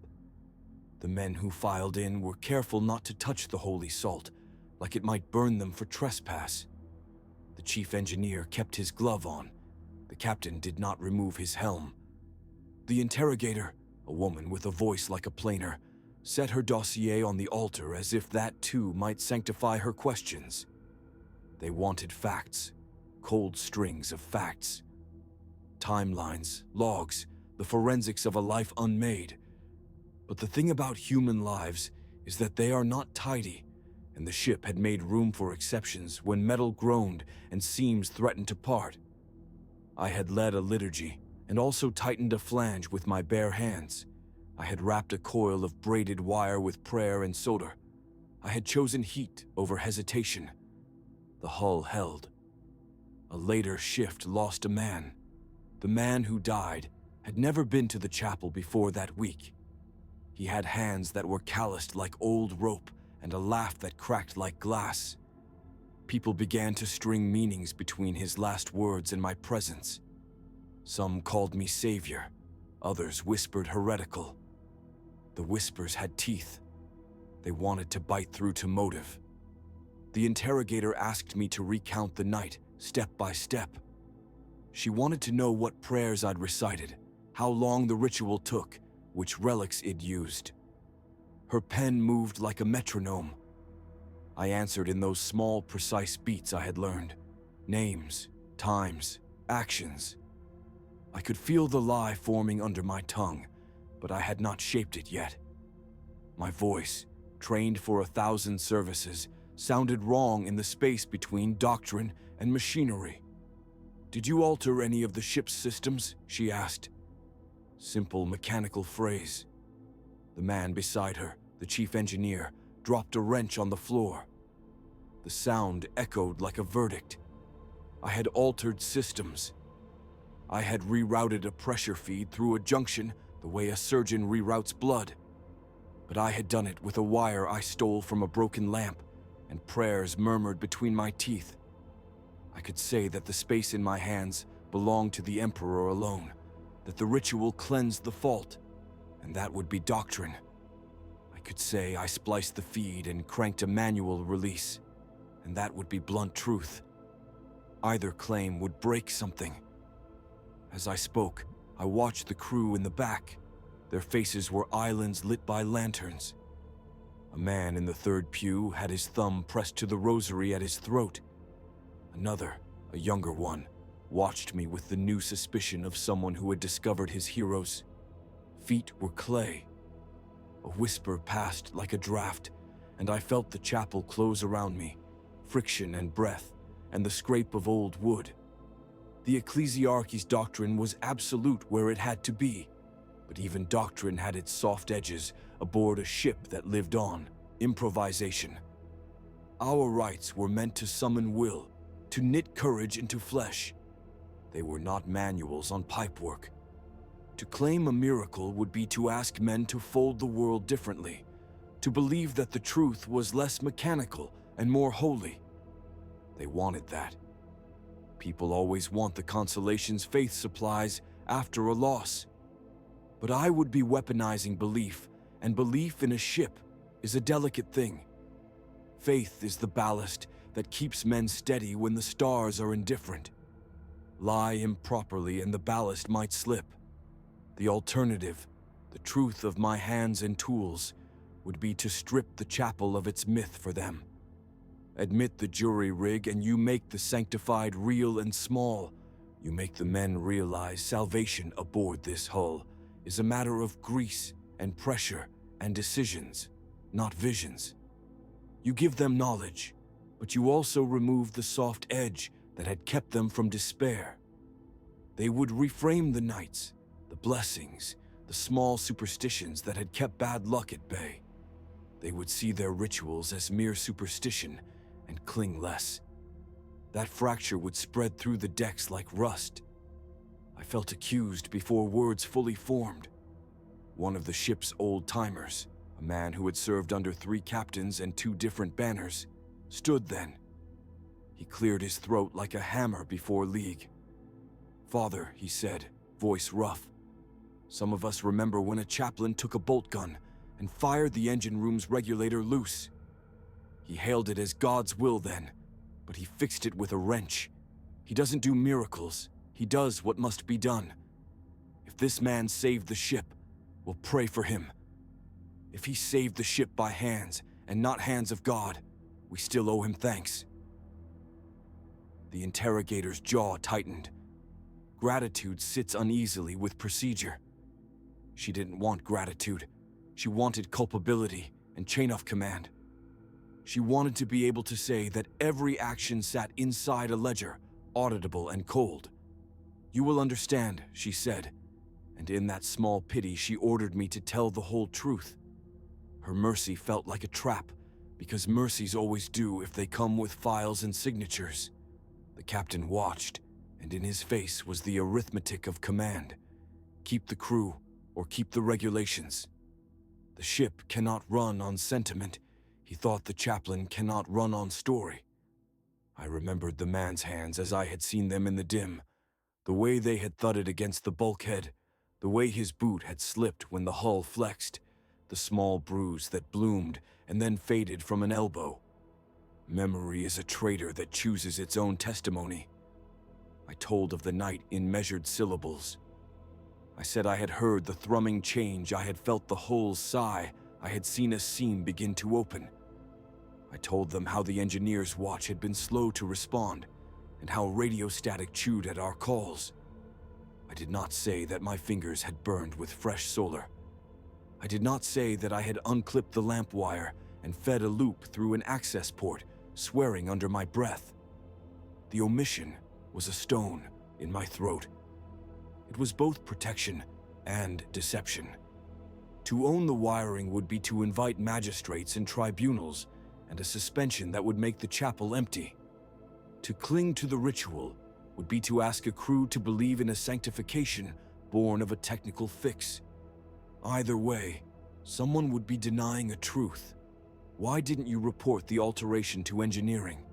The men who filed in were careful not to touch the holy salt, like it might burn them for trespass. The chief engineer kept his glove on. The captain did not remove his helm. The interrogator, a woman with a voice like a planer, set her dossier on the altar as if that too might sanctify her questions. They wanted facts, cold strings of facts. Timelines, logs, the forensics of a life unmade. But the thing about human lives is that they are not tidy, and the ship had made room for exceptions when metal groaned and seams threatened to part. I had led a liturgy and also tightened a flange with my bare hands. I had wrapped a coil of braided wire with prayer and solder. I had chosen heat over hesitation. The hull held. A later shift lost a man. The man who died had never been to the chapel before that week. He had hands that were calloused like old rope and a laugh that cracked like glass. People began to string meanings between his last words and my presence. Some called me savior, others whispered heretical. The whispers had teeth. They wanted to bite through to motive. The interrogator asked me to recount the night, step by step. She wanted to know what prayers I'd recited, how long the ritual took, which relics it used. Her pen moved like a metronome. I answered in those small, precise beats I had learned. Names, times, actions. I could feel the lie forming under my tongue, but I had not shaped it yet. My voice, trained for 1,000 services, sounded wrong in the space between doctrine and machinery. "Did you alter any of the ship's systems?" she asked. Simple mechanical phrase. The man beside her, the chief engineer, dropped a wrench on the floor. The sound echoed like a verdict. I had altered systems. I had rerouted a pressure feed through a junction the way a surgeon reroutes blood. But I had done it with a wire I stole from a broken lamp, and prayers murmured between my teeth. I could say that the space in my hands belonged to the Emperor alone, that the ritual cleansed the fault, and that would be doctrine. I could say I spliced the feed and cranked a manual release, and that would be blunt truth. Either claim would break something. As I spoke, I watched the crew in the back. Their faces were islands lit by lanterns. A man in the third pew had his thumb pressed to the rosary at his throat. Another, a younger one, watched me with the new suspicion of someone who had discovered his heroes. Feet were clay. A whisper passed like a draft, and I felt the chapel close around me, friction and breath, and the scrape of old wood. The ecclesiarchy's doctrine was absolute where it had to be, but even doctrine had its soft edges aboard a ship that lived on, improvisation. Our rites were meant to summon will, to knit courage into flesh. They were not manuals on pipework. To claim a miracle would be to ask men to fold the world differently, to believe that the truth was less mechanical and more holy. They wanted that. People always want the consolations faith supplies after a loss. But I would be weaponizing belief, and belief in a ship is a delicate thing. Faith is the ballast that keeps men steady when the stars are indifferent. Lie improperly and the ballast might slip. The alternative, the truth of my hands and tools, would be to strip the chapel of its myth for them. Admit the jury rig and you make the sanctified real and small. You make the men realize salvation aboard this hull is a matter of grease and pressure and decisions, not visions. You give them knowledge, but you also remove the soft edge that had kept them from despair. They would reframe the nights, the blessings, the small superstitions that had kept bad luck at bay. They would see their rituals as mere superstition and cling less. That fracture would spread through the decks like rust. I felt accused before words fully formed. One of the ship's old-timers, a man who had served under 3 captains and 2 different banners, stood then. He cleared his throat like a hammer before league. "Father," he said, voice rough, "some of us remember when a chaplain took a bolt gun and fired the engine room's regulator loose. He hailed it as God's will then, but he fixed it with a wrench. He doesn't do miracles, he does what must be done. If this man saved the ship, we'll pray for him." If he saved the ship by hands, and not hands of God, we still owe him thanks. The interrogator's jaw tightened. Gratitude sits uneasily with procedure. She didn't want gratitude. She wanted culpability and chain of command. She wanted to be able to say that every action sat inside a ledger, auditable and cold. "You will understand," she said, and in that small pity she ordered me to tell the whole truth. Her mercy felt like a trap, because mercies always do if they come with files and signatures. The captain watched, and in his face was the arithmetic of command. Keep the crew, or keep the regulations. The ship cannot run on sentiment. He thought the chaplain cannot run on story. I remembered the man's hands as I had seen them in the dim, the way they had thudded against the bulkhead, the way his boot had slipped when the hull flexed, the small bruise that bloomed and then faded from an elbow. Memory is a traitor that chooses its own testimony. I told of the night in measured syllables. I said I had heard the thrumming change, I had felt the hull sigh, I had seen a seam begin to open. I told them how the engineer's watch had been slow to respond, and how radio static chewed at our calls. I did not say that my fingers had burned with fresh solar. I did not say that I had unclipped the lamp wire and fed a loop through an access port, swearing under my breath. The omission was a stone in my throat. It was both protection and deception. To own the wiring would be to invite magistrates and tribunals, and a suspension that would make the chapel empty. To cling to the ritual would be to ask a crew to believe in a sanctification born of a technical fix. Either way, someone would be denying a truth. Why didn't you report the alteration to engineering?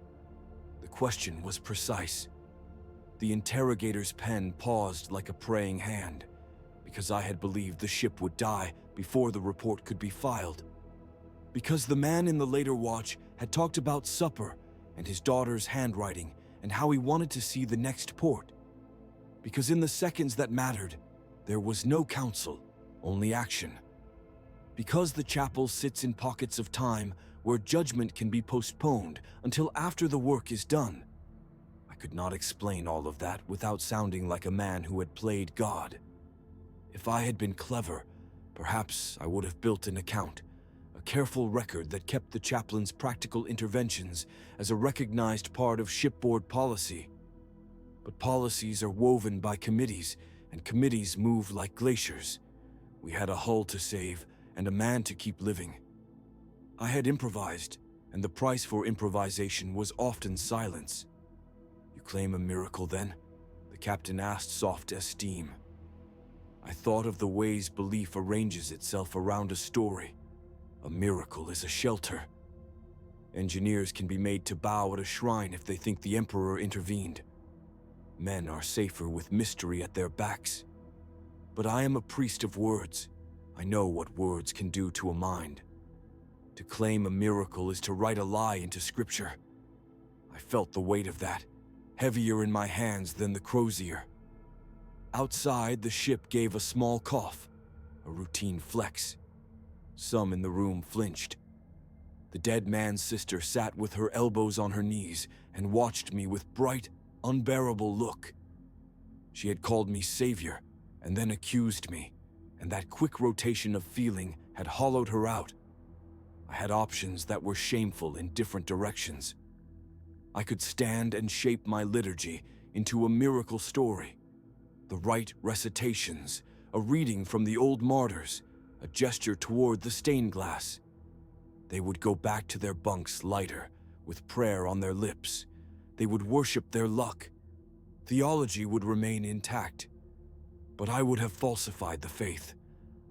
The question was precise. The interrogator's pen paused like a praying hand, because I had believed the ship would die before the report could be filed. Because the man in the later watch had talked about supper and his daughter's handwriting and how he wanted to see the next port. Because in the seconds that mattered, there was no counsel, only action. Because the chapel sits in pockets of time where judgment can be postponed until after the work is done. I could not explain all of that without sounding like a man who had played God. If I had been clever, perhaps I would have built an account, a careful record that kept the chaplain's practical interventions as a recognized part of shipboard policy. But policies are woven by committees, and committees move like glaciers. We had a hull to save and a man to keep living. I had improvised, and the price for improvisation was often silence. "You claim a miracle, then?" the captain asked, soft as steam. I thought of the ways belief arranges itself around a story. A miracle is a shelter. Engineers can be made to bow at a shrine if they think the emperor intervened. Men are safer with mystery at their backs. But I am a priest of words. I know what words can do to a mind. To claim a miracle is to write a lie into scripture. I felt the weight of that, heavier in my hands than the crozier. Outside, the ship gave a small cough, a routine flex. Some in the room flinched. The dead man's sister sat with her elbows on her knees and watched me with bright, unbearable look. She had called me savior and then accused me, and that quick rotation of feeling had hollowed her out. I had options that were shameful in different directions. I could stand and shape my liturgy into a miracle story. The right recitations, a reading from the old martyrs, a gesture toward the stained glass. They would go back to their bunks lighter, with prayer on their lips. They would worship their luck. Theology would remain intact. But I would have falsified the faith.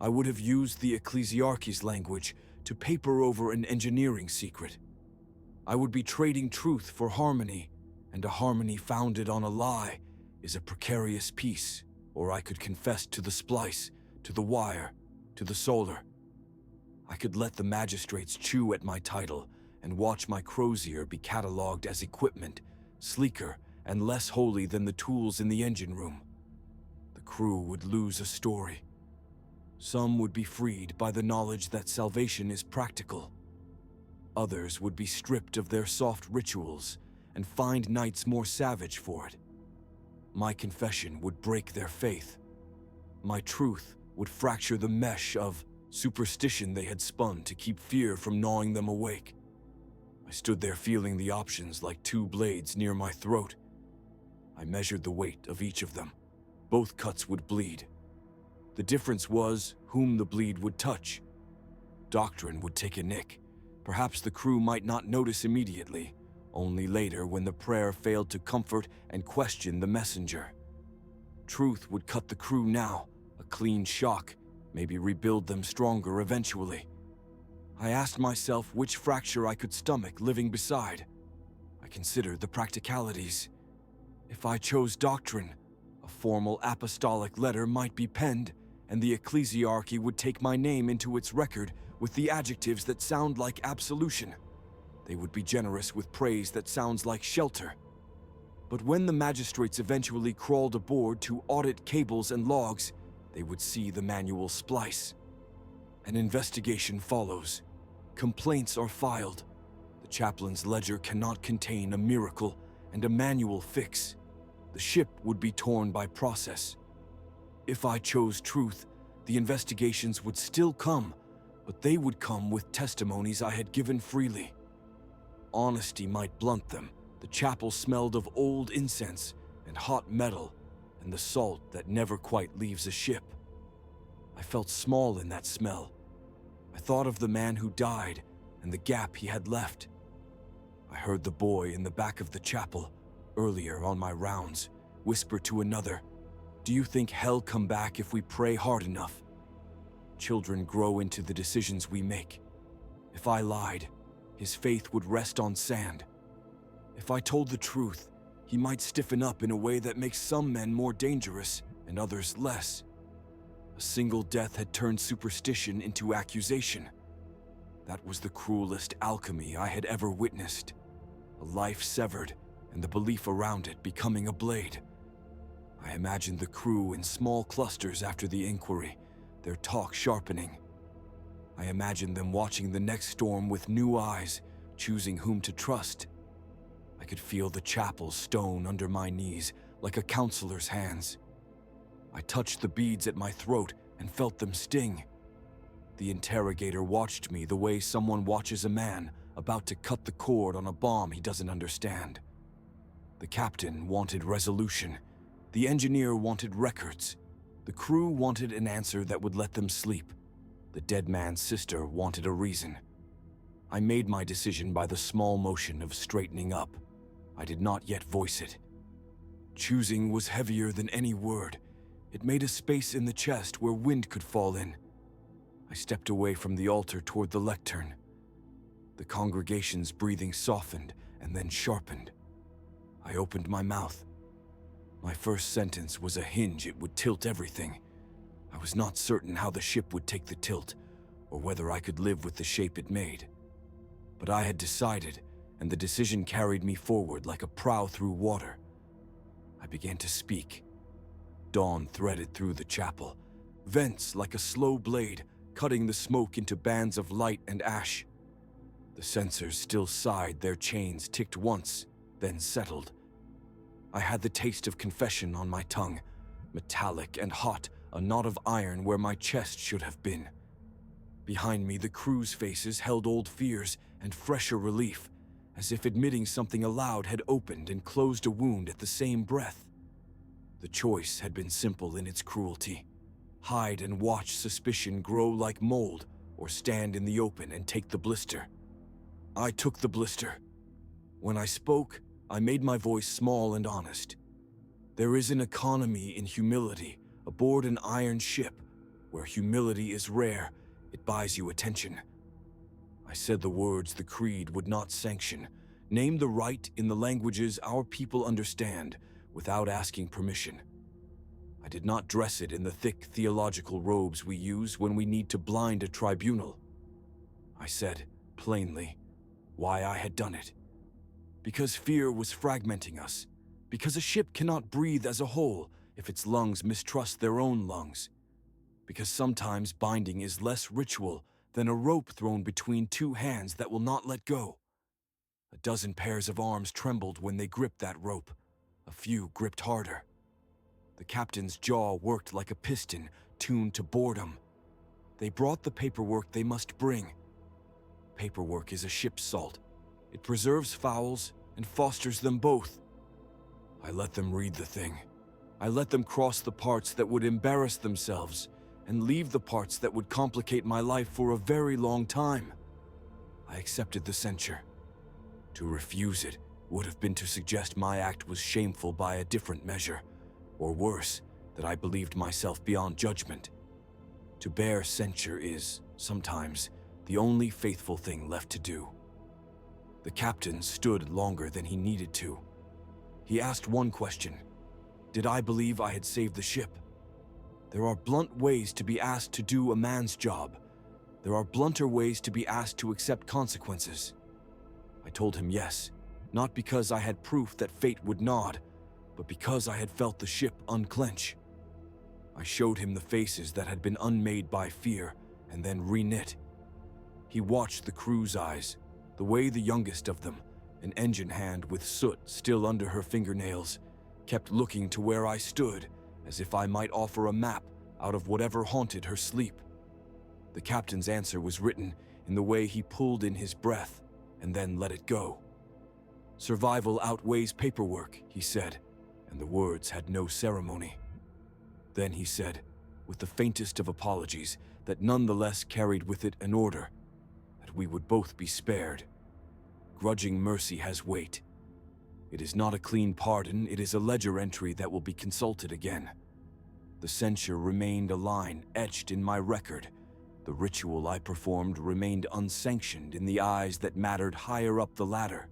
I would have used the ecclesiarchy's language to paper over an engineering secret. I would be trading truth for harmony, and a harmony founded on a lie is a precarious peace, or I could confess to the splice, to the wire, to the solar. I could let the magistrates chew at my title and watch my crozier be cataloged as equipment, sleeker and less holy than the tools in the engine room. The crew would lose a story. Some would be freed by the knowledge that salvation is practical. Others would be stripped of their soft rituals and find nights more savage for it. My confession would break their faith. My truth would fracture the mesh of superstition they had spun to keep fear from gnawing them awake. I stood there feeling the options like two blades near my throat. I measured the weight of each of them. Both cuts would bleed. The difference was whom the bleed would touch. Doctrine would take a nick. Perhaps the crew might not notice immediately, only later when the prayer failed to comfort and question the messenger. Truth would cut the crew now, a clean shock, maybe rebuild them stronger eventually. I asked myself which fracture I could stomach living beside. I considered the practicalities. If I chose doctrine, a formal apostolic letter might be penned, and the ecclesiarchy would take my name into its record with the adjectives that sound like absolution. They would be generous with praise that sounds like shelter. But when the magistrates eventually crawled aboard to audit cables and logs, they would see the manual splice. An investigation follows. Complaints are filed. The chaplain's ledger cannot contain a miracle and a manual fix. The ship would be torn by process. If I chose truth, the investigations would still come, but they would come with testimonies I had given freely. Honesty might blunt them. The chapel smelled of old incense and hot metal and the salt that never quite leaves a ship. I felt small in that smell. I thought of the man who died and the gap he had left. I heard the boy in the back of the chapel, earlier on my rounds, whisper to another, "Do you think hell come back if we pray hard enough?" Children grow into the decisions we make. If I lied, his faith would rest on sand. If I told the truth, he might stiffen up in a way that makes some men more dangerous and others less. A single death had turned superstition into accusation. That was the cruelest alchemy I had ever witnessed. A life severed and the belief around it becoming a blade. I imagined the crew in small clusters after the inquiry, their talk sharpening. I imagined them watching the next storm with new eyes, choosing whom to trust. I could feel the chapel stone under my knees, like a counselor's hands. I touched the beads at my throat and felt them sting. The interrogator watched me the way someone watches a man about to cut the cord on a bomb he doesn't understand. The captain wanted resolution. The engineer wanted records. The crew wanted an answer that would let them sleep. The dead man's sister wanted a reason. I made my decision by the small motion of straightening up. I did not yet voice it. Choosing was heavier than any word. It made a space in the chest where wind could fall in. I stepped away from the altar toward the lectern. The congregation's breathing softened and then sharpened. I opened my mouth. My first sentence was a hinge it would tilt everything. I was not certain how the ship would take the tilt, or whether I could live with the shape it made. But I had decided, and the decision carried me forward like a prow through water. I began to speak. Dawn threaded through the chapel, vents like a slow blade, cutting the smoke into bands of light and ash. The sensors still sighed, their chains ticked once, then settled. I had the taste of confession on my tongue, metallic and hot, a knot of iron where my chest should have been. Behind me, the crew's faces held old fears and fresher relief, as if admitting something aloud had opened and closed a wound at the same breath. The choice had been simple in its cruelty. Hide and watch suspicion grow like mold, or stand in the open and take the blister. I took the blister. When I spoke, I made my voice small and honest. There is an economy in humility aboard an iron ship. Where humility is rare, it buys you attention. I said the words the creed would not sanction, named the right in the languages our people understand, without asking permission. I did not dress it in the thick theological robes we use when we need to blind a tribunal. I said, plainly, why I had done it. Because fear was fragmenting us. Because a ship cannot breathe as a whole if its lungs mistrust their own lungs. because sometimes binding is less ritual than a rope thrown between two hands that will not let go. A dozen pairs of arms trembled when they gripped that rope. A few gripped harder. The captain's jaw worked like a piston tuned to boredom. They brought the paperwork they must bring. Paperwork is a ship's salt. It preserves fouls and fosters them both. I let them read the thing. I let them cross the parts that would embarrass themselves and leave the parts that would complicate my life for a very long time. I accepted the censure. To refuse it would have been to suggest my act was shameful by a different measure, or worse, that I believed myself beyond judgment. To bear censure is, sometimes, the only faithful thing left to do. The captain stood longer than he needed to. He asked one question. Did I believe I had saved the ship? There are blunt ways to be asked to do a man's job. There are blunter ways to be asked to accept consequences. I told him yes, not because I had proof that fate would nod, but because I had felt the ship unclench. I showed him the faces that had been unmade by fear and then reknit. He watched the crew's eyes, the way the youngest of them, an engine hand with soot still under her fingernails, kept looking to where I stood as if I might offer a map out of whatever haunted her sleep. The captain's answer was written in the way he pulled in his breath and then let it go. Survival outweighs paperwork, he said, and the words had no ceremony. Then he said, with the faintest of apologies that nonetheless carried with it an order, that we would both be spared. Grudging mercy has weight. It is not a clean pardon, it is a ledger entry that will be consulted again. The censure remained a line etched in my record. The ritual I performed remained unsanctioned in the eyes that mattered higher up the ladder.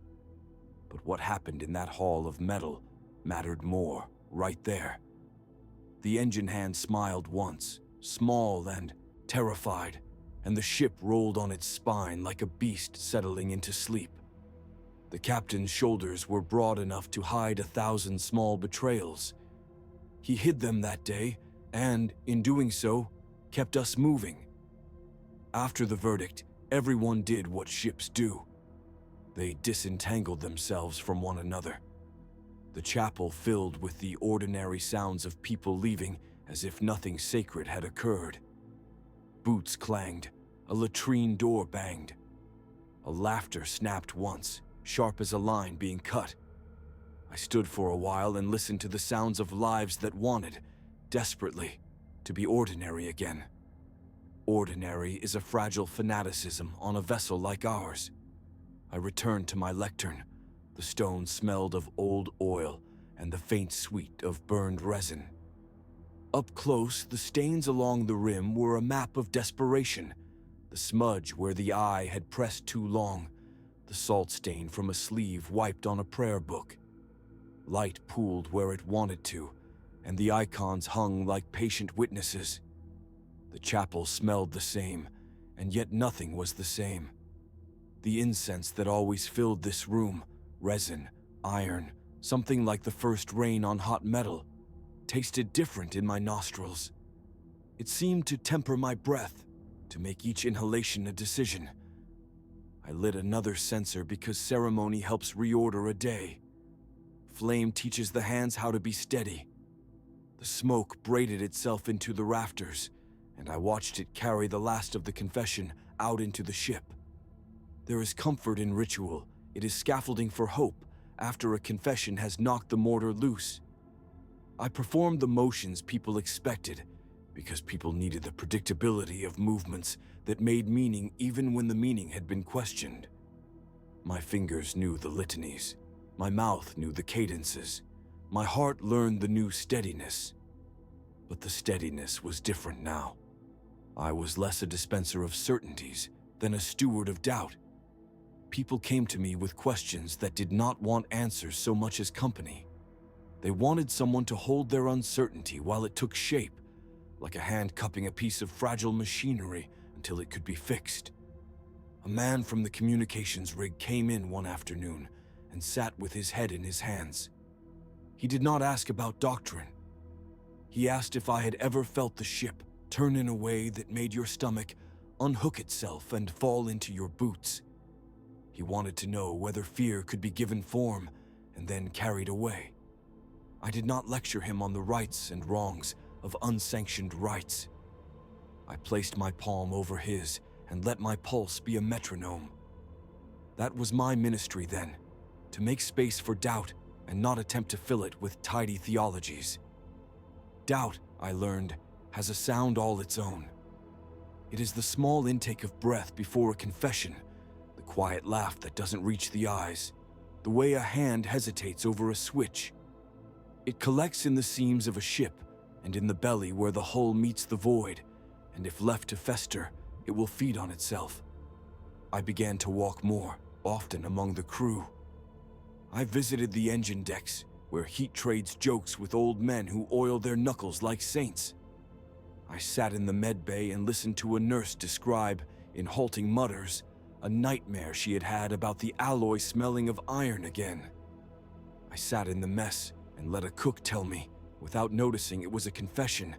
But what happened in that hall of metal mattered more, right there. The engine hand smiled once, small and terrified, and the ship rolled on its spine like a beast settling into sleep. The captain's shoulders were broad enough to hide 1,000 small betrayals. He hid them that day, and, in doing so, kept us moving. After the verdict, everyone did what ships do. They disentangled themselves from one another. The chapel filled with the ordinary sounds of people leaving as if nothing sacred had occurred. Boots clanged, a latrine door banged. A laughter snapped once, sharp as a line being cut. I stood for a while and listened to the sounds of lives that wanted, desperately, to be ordinary again. Ordinary is a fragile fanaticism on a vessel like ours. I returned to my lectern. The stone smelled of old oil and the faint sweet of burned resin. Up close, the stains along the rim were a map of desperation. The smudge where the eye had pressed too long, the salt stain from a sleeve wiped on a prayer book. Light pooled where it wanted to, and the icons hung like patient witnesses. The chapel smelled the same, and yet nothing was the same. The incense that always filled this room, resin, iron, something like the first rain on hot metal, tasted different in my nostrils. It seemed to temper my breath, to make each inhalation a decision. I lit another censer because ceremony helps reorder a day. Flame teaches the hands how to be steady. The smoke braided itself into the rafters, and I watched it carry the last of the confession out into the ship. There is comfort in ritual. It is scaffolding for hope after a confession has knocked the mortar loose. I performed the motions people expected because people needed the predictability of movements that made meaning even when the meaning had been questioned. My fingers knew the litanies. My mouth knew the cadences. My heart learned the new steadiness. But the steadiness was different now. I was less a dispenser of certainties than a steward of doubt. People came to me with questions that did not want answers so much as company. They wanted someone to hold their uncertainty while it took shape, like a hand cupping a piece of fragile machinery until it could be fixed. A man from the communications rig came in one afternoon and sat with his head in his hands. He did not ask about doctrine. He asked if I had ever felt the ship, turn in a way that made your stomach unhook itself and fall into your boots. He wanted to know whether fear could be given form and then carried away. I did not lecture him on the rights and wrongs of unsanctioned rites. I placed my palm over his and let my pulse be a metronome. That was my ministry then, to make space for doubt and not attempt to fill it with tidy theologies. Doubt, I learned, has a sound all its own. It is the small intake of breath before a confession, the quiet laugh that doesn't reach the eyes, the way a hand hesitates over a switch. It collects in the seams of a ship and in the belly where the hull meets the void, and if left to fester, it will feed on itself. I began to walk more, often among the crew. I visited the engine decks, where heat trades jokes with old men who oil their knuckles like saints. I sat in the med bay and listened to a nurse describe, in halting mutters, a nightmare she had had about the alloy smelling of iron again. I sat in the mess and let a cook tell me, without noticing it was a confession,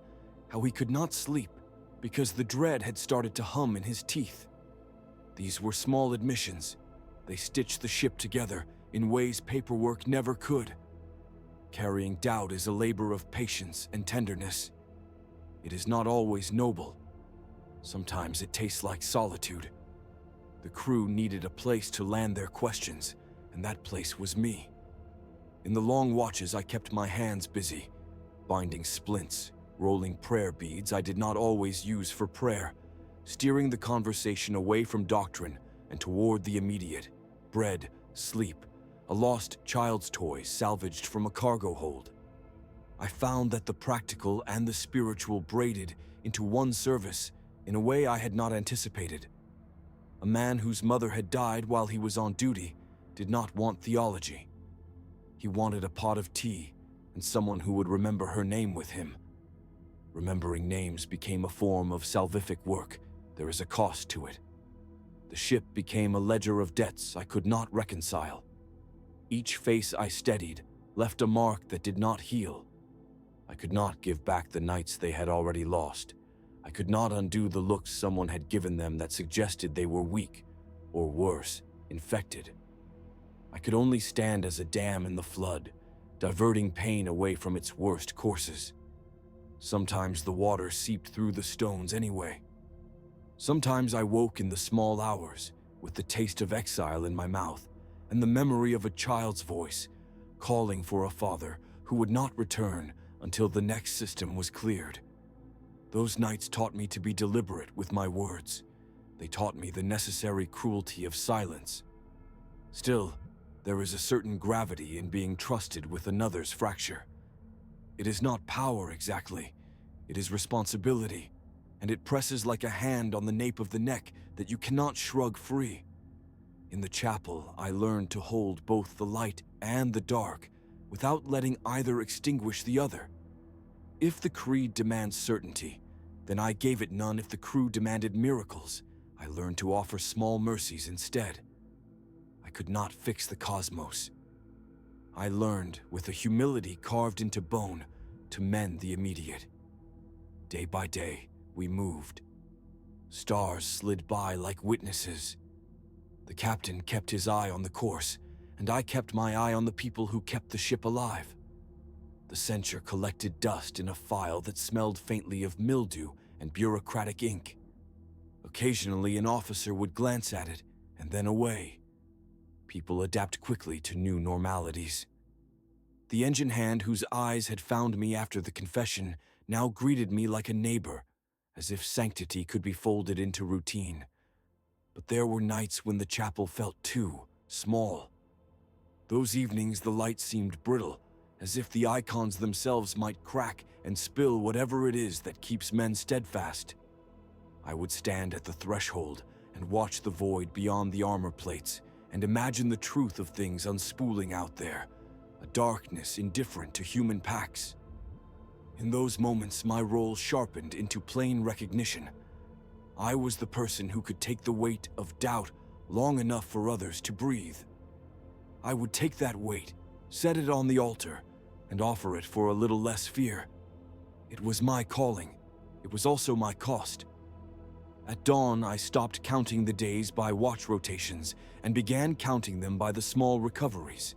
how he could not sleep because the dread had started to hum in his teeth. These were small admissions. They stitched the ship together in ways paperwork never could. Carrying doubt is a labor of patience and tenderness. It is not always noble. Sometimes it tastes like solitude. The crew needed a place to land their questions, and that place was me. In the long watches, I kept my hands busy, binding splints, rolling prayer beads I did not always use for prayer, steering the conversation away from doctrine and toward the immediate: bread, sleep, a lost child's toy salvaged from a cargo hold. I found that the practical and the spiritual braided into one service in a way I had not anticipated. A man whose mother had died while he was on duty did not want theology. He wanted a pot of tea and someone who would remember her name with him. Remembering names became a form of salvific work. There is a cost to it. The ship became a ledger of debts I could not reconcile. Each face I steadied left a mark that did not heal. I could not give back the nights they had already lost. I could not undo the looks someone had given them that suggested they were weak, or worse, infected. I could only stand as a dam in the flood, diverting pain away from its worst courses. Sometimes the water seeped through the stones anyway. Sometimes I woke in the small hours, with the taste of exile in my mouth, and the memory of a child's voice, calling for a father who would not return until the next system was cleared. Those nights taught me to be deliberate with my words. They taught me the necessary cruelty of silence. Still, there is a certain gravity in being trusted with another's fracture. It is not power exactly, it is responsibility, and it presses like a hand on the nape of the neck that you cannot shrug free. In the chapel, I learned to hold both the light and the dark without letting either extinguish the other. If the creed demands certainty, then I gave it none. If the crew demanded miracles, I learned to offer small mercies instead. I could not fix the cosmos. I learned, with a humility carved into bone, to mend the immediate. Day by day, we moved. Stars slid by like witnesses. The captain kept his eye on the course, and I kept my eye on the people who kept the ship alive. The censure collected dust in a file that smelled faintly of mildew and bureaucratic ink. Occasionally, an officer would glance at it, and then away. People adapt quickly to new normalities. The engine hand whose eyes had found me after the confession now greeted me like a neighbor, as if sanctity could be folded into routine. But there were nights when the chapel felt too small. Those evenings the light seemed brittle, as if the icons themselves might crack and spill whatever it is that keeps men steadfast. I would stand at the threshold and watch the void beyond the armor plates and imagine the truth of things unspooling out there, a darkness indifferent to human packs. In those moments, my role sharpened into plain recognition. I was the person who could take the weight of doubt long enough for others to breathe. I would take that weight, set it on the altar, and offer it for a little less fear. It was my calling. it was also my cost. At dawn, I stopped counting the days by watch rotations and began counting them by the small recoveries.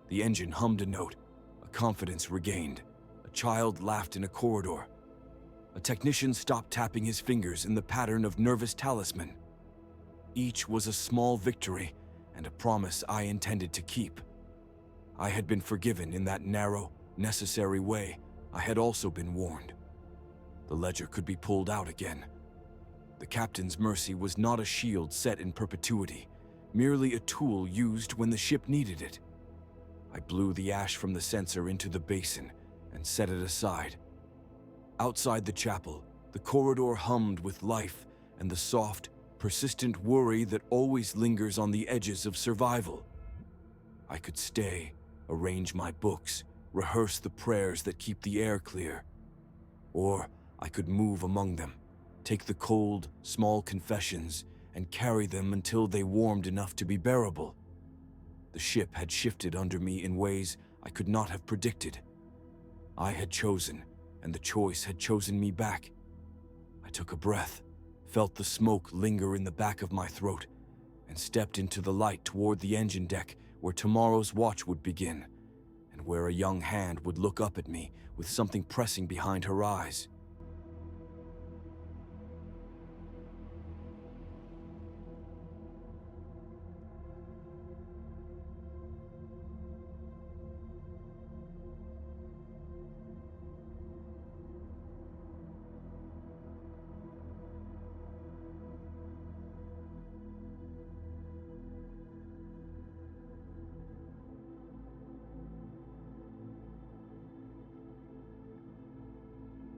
The engine hummed a note, a confidence regained. A child laughed in a corridor. A technician stopped tapping his fingers in the pattern of nervous talisman. Each was a small victory and a promise I intended to keep. I had been forgiven in that narrow, necessary way. I had also been warned. The ledger could be pulled out again. The captain's mercy was not a shield set in perpetuity, merely a tool used when the ship needed it. I blew the ash from the censer into the basin and set it aside. Outside the chapel, the corridor hummed with life and the soft, persistent worry that always lingers on the edges of survival. I could stay, arrange my books, rehearse the prayers that keep the air clear. Or I could move among them, take the cold, small confessions and carry them until they warmed enough to be bearable. The ship had shifted under me in ways I could not have predicted. I had chosen, and the choice had chosen me back. I took a breath, felt the smoke linger in the back of my throat, and stepped into the light toward the engine deck where tomorrow's watch would begin, and where a young hand would look up at me with something pressing behind her eyes.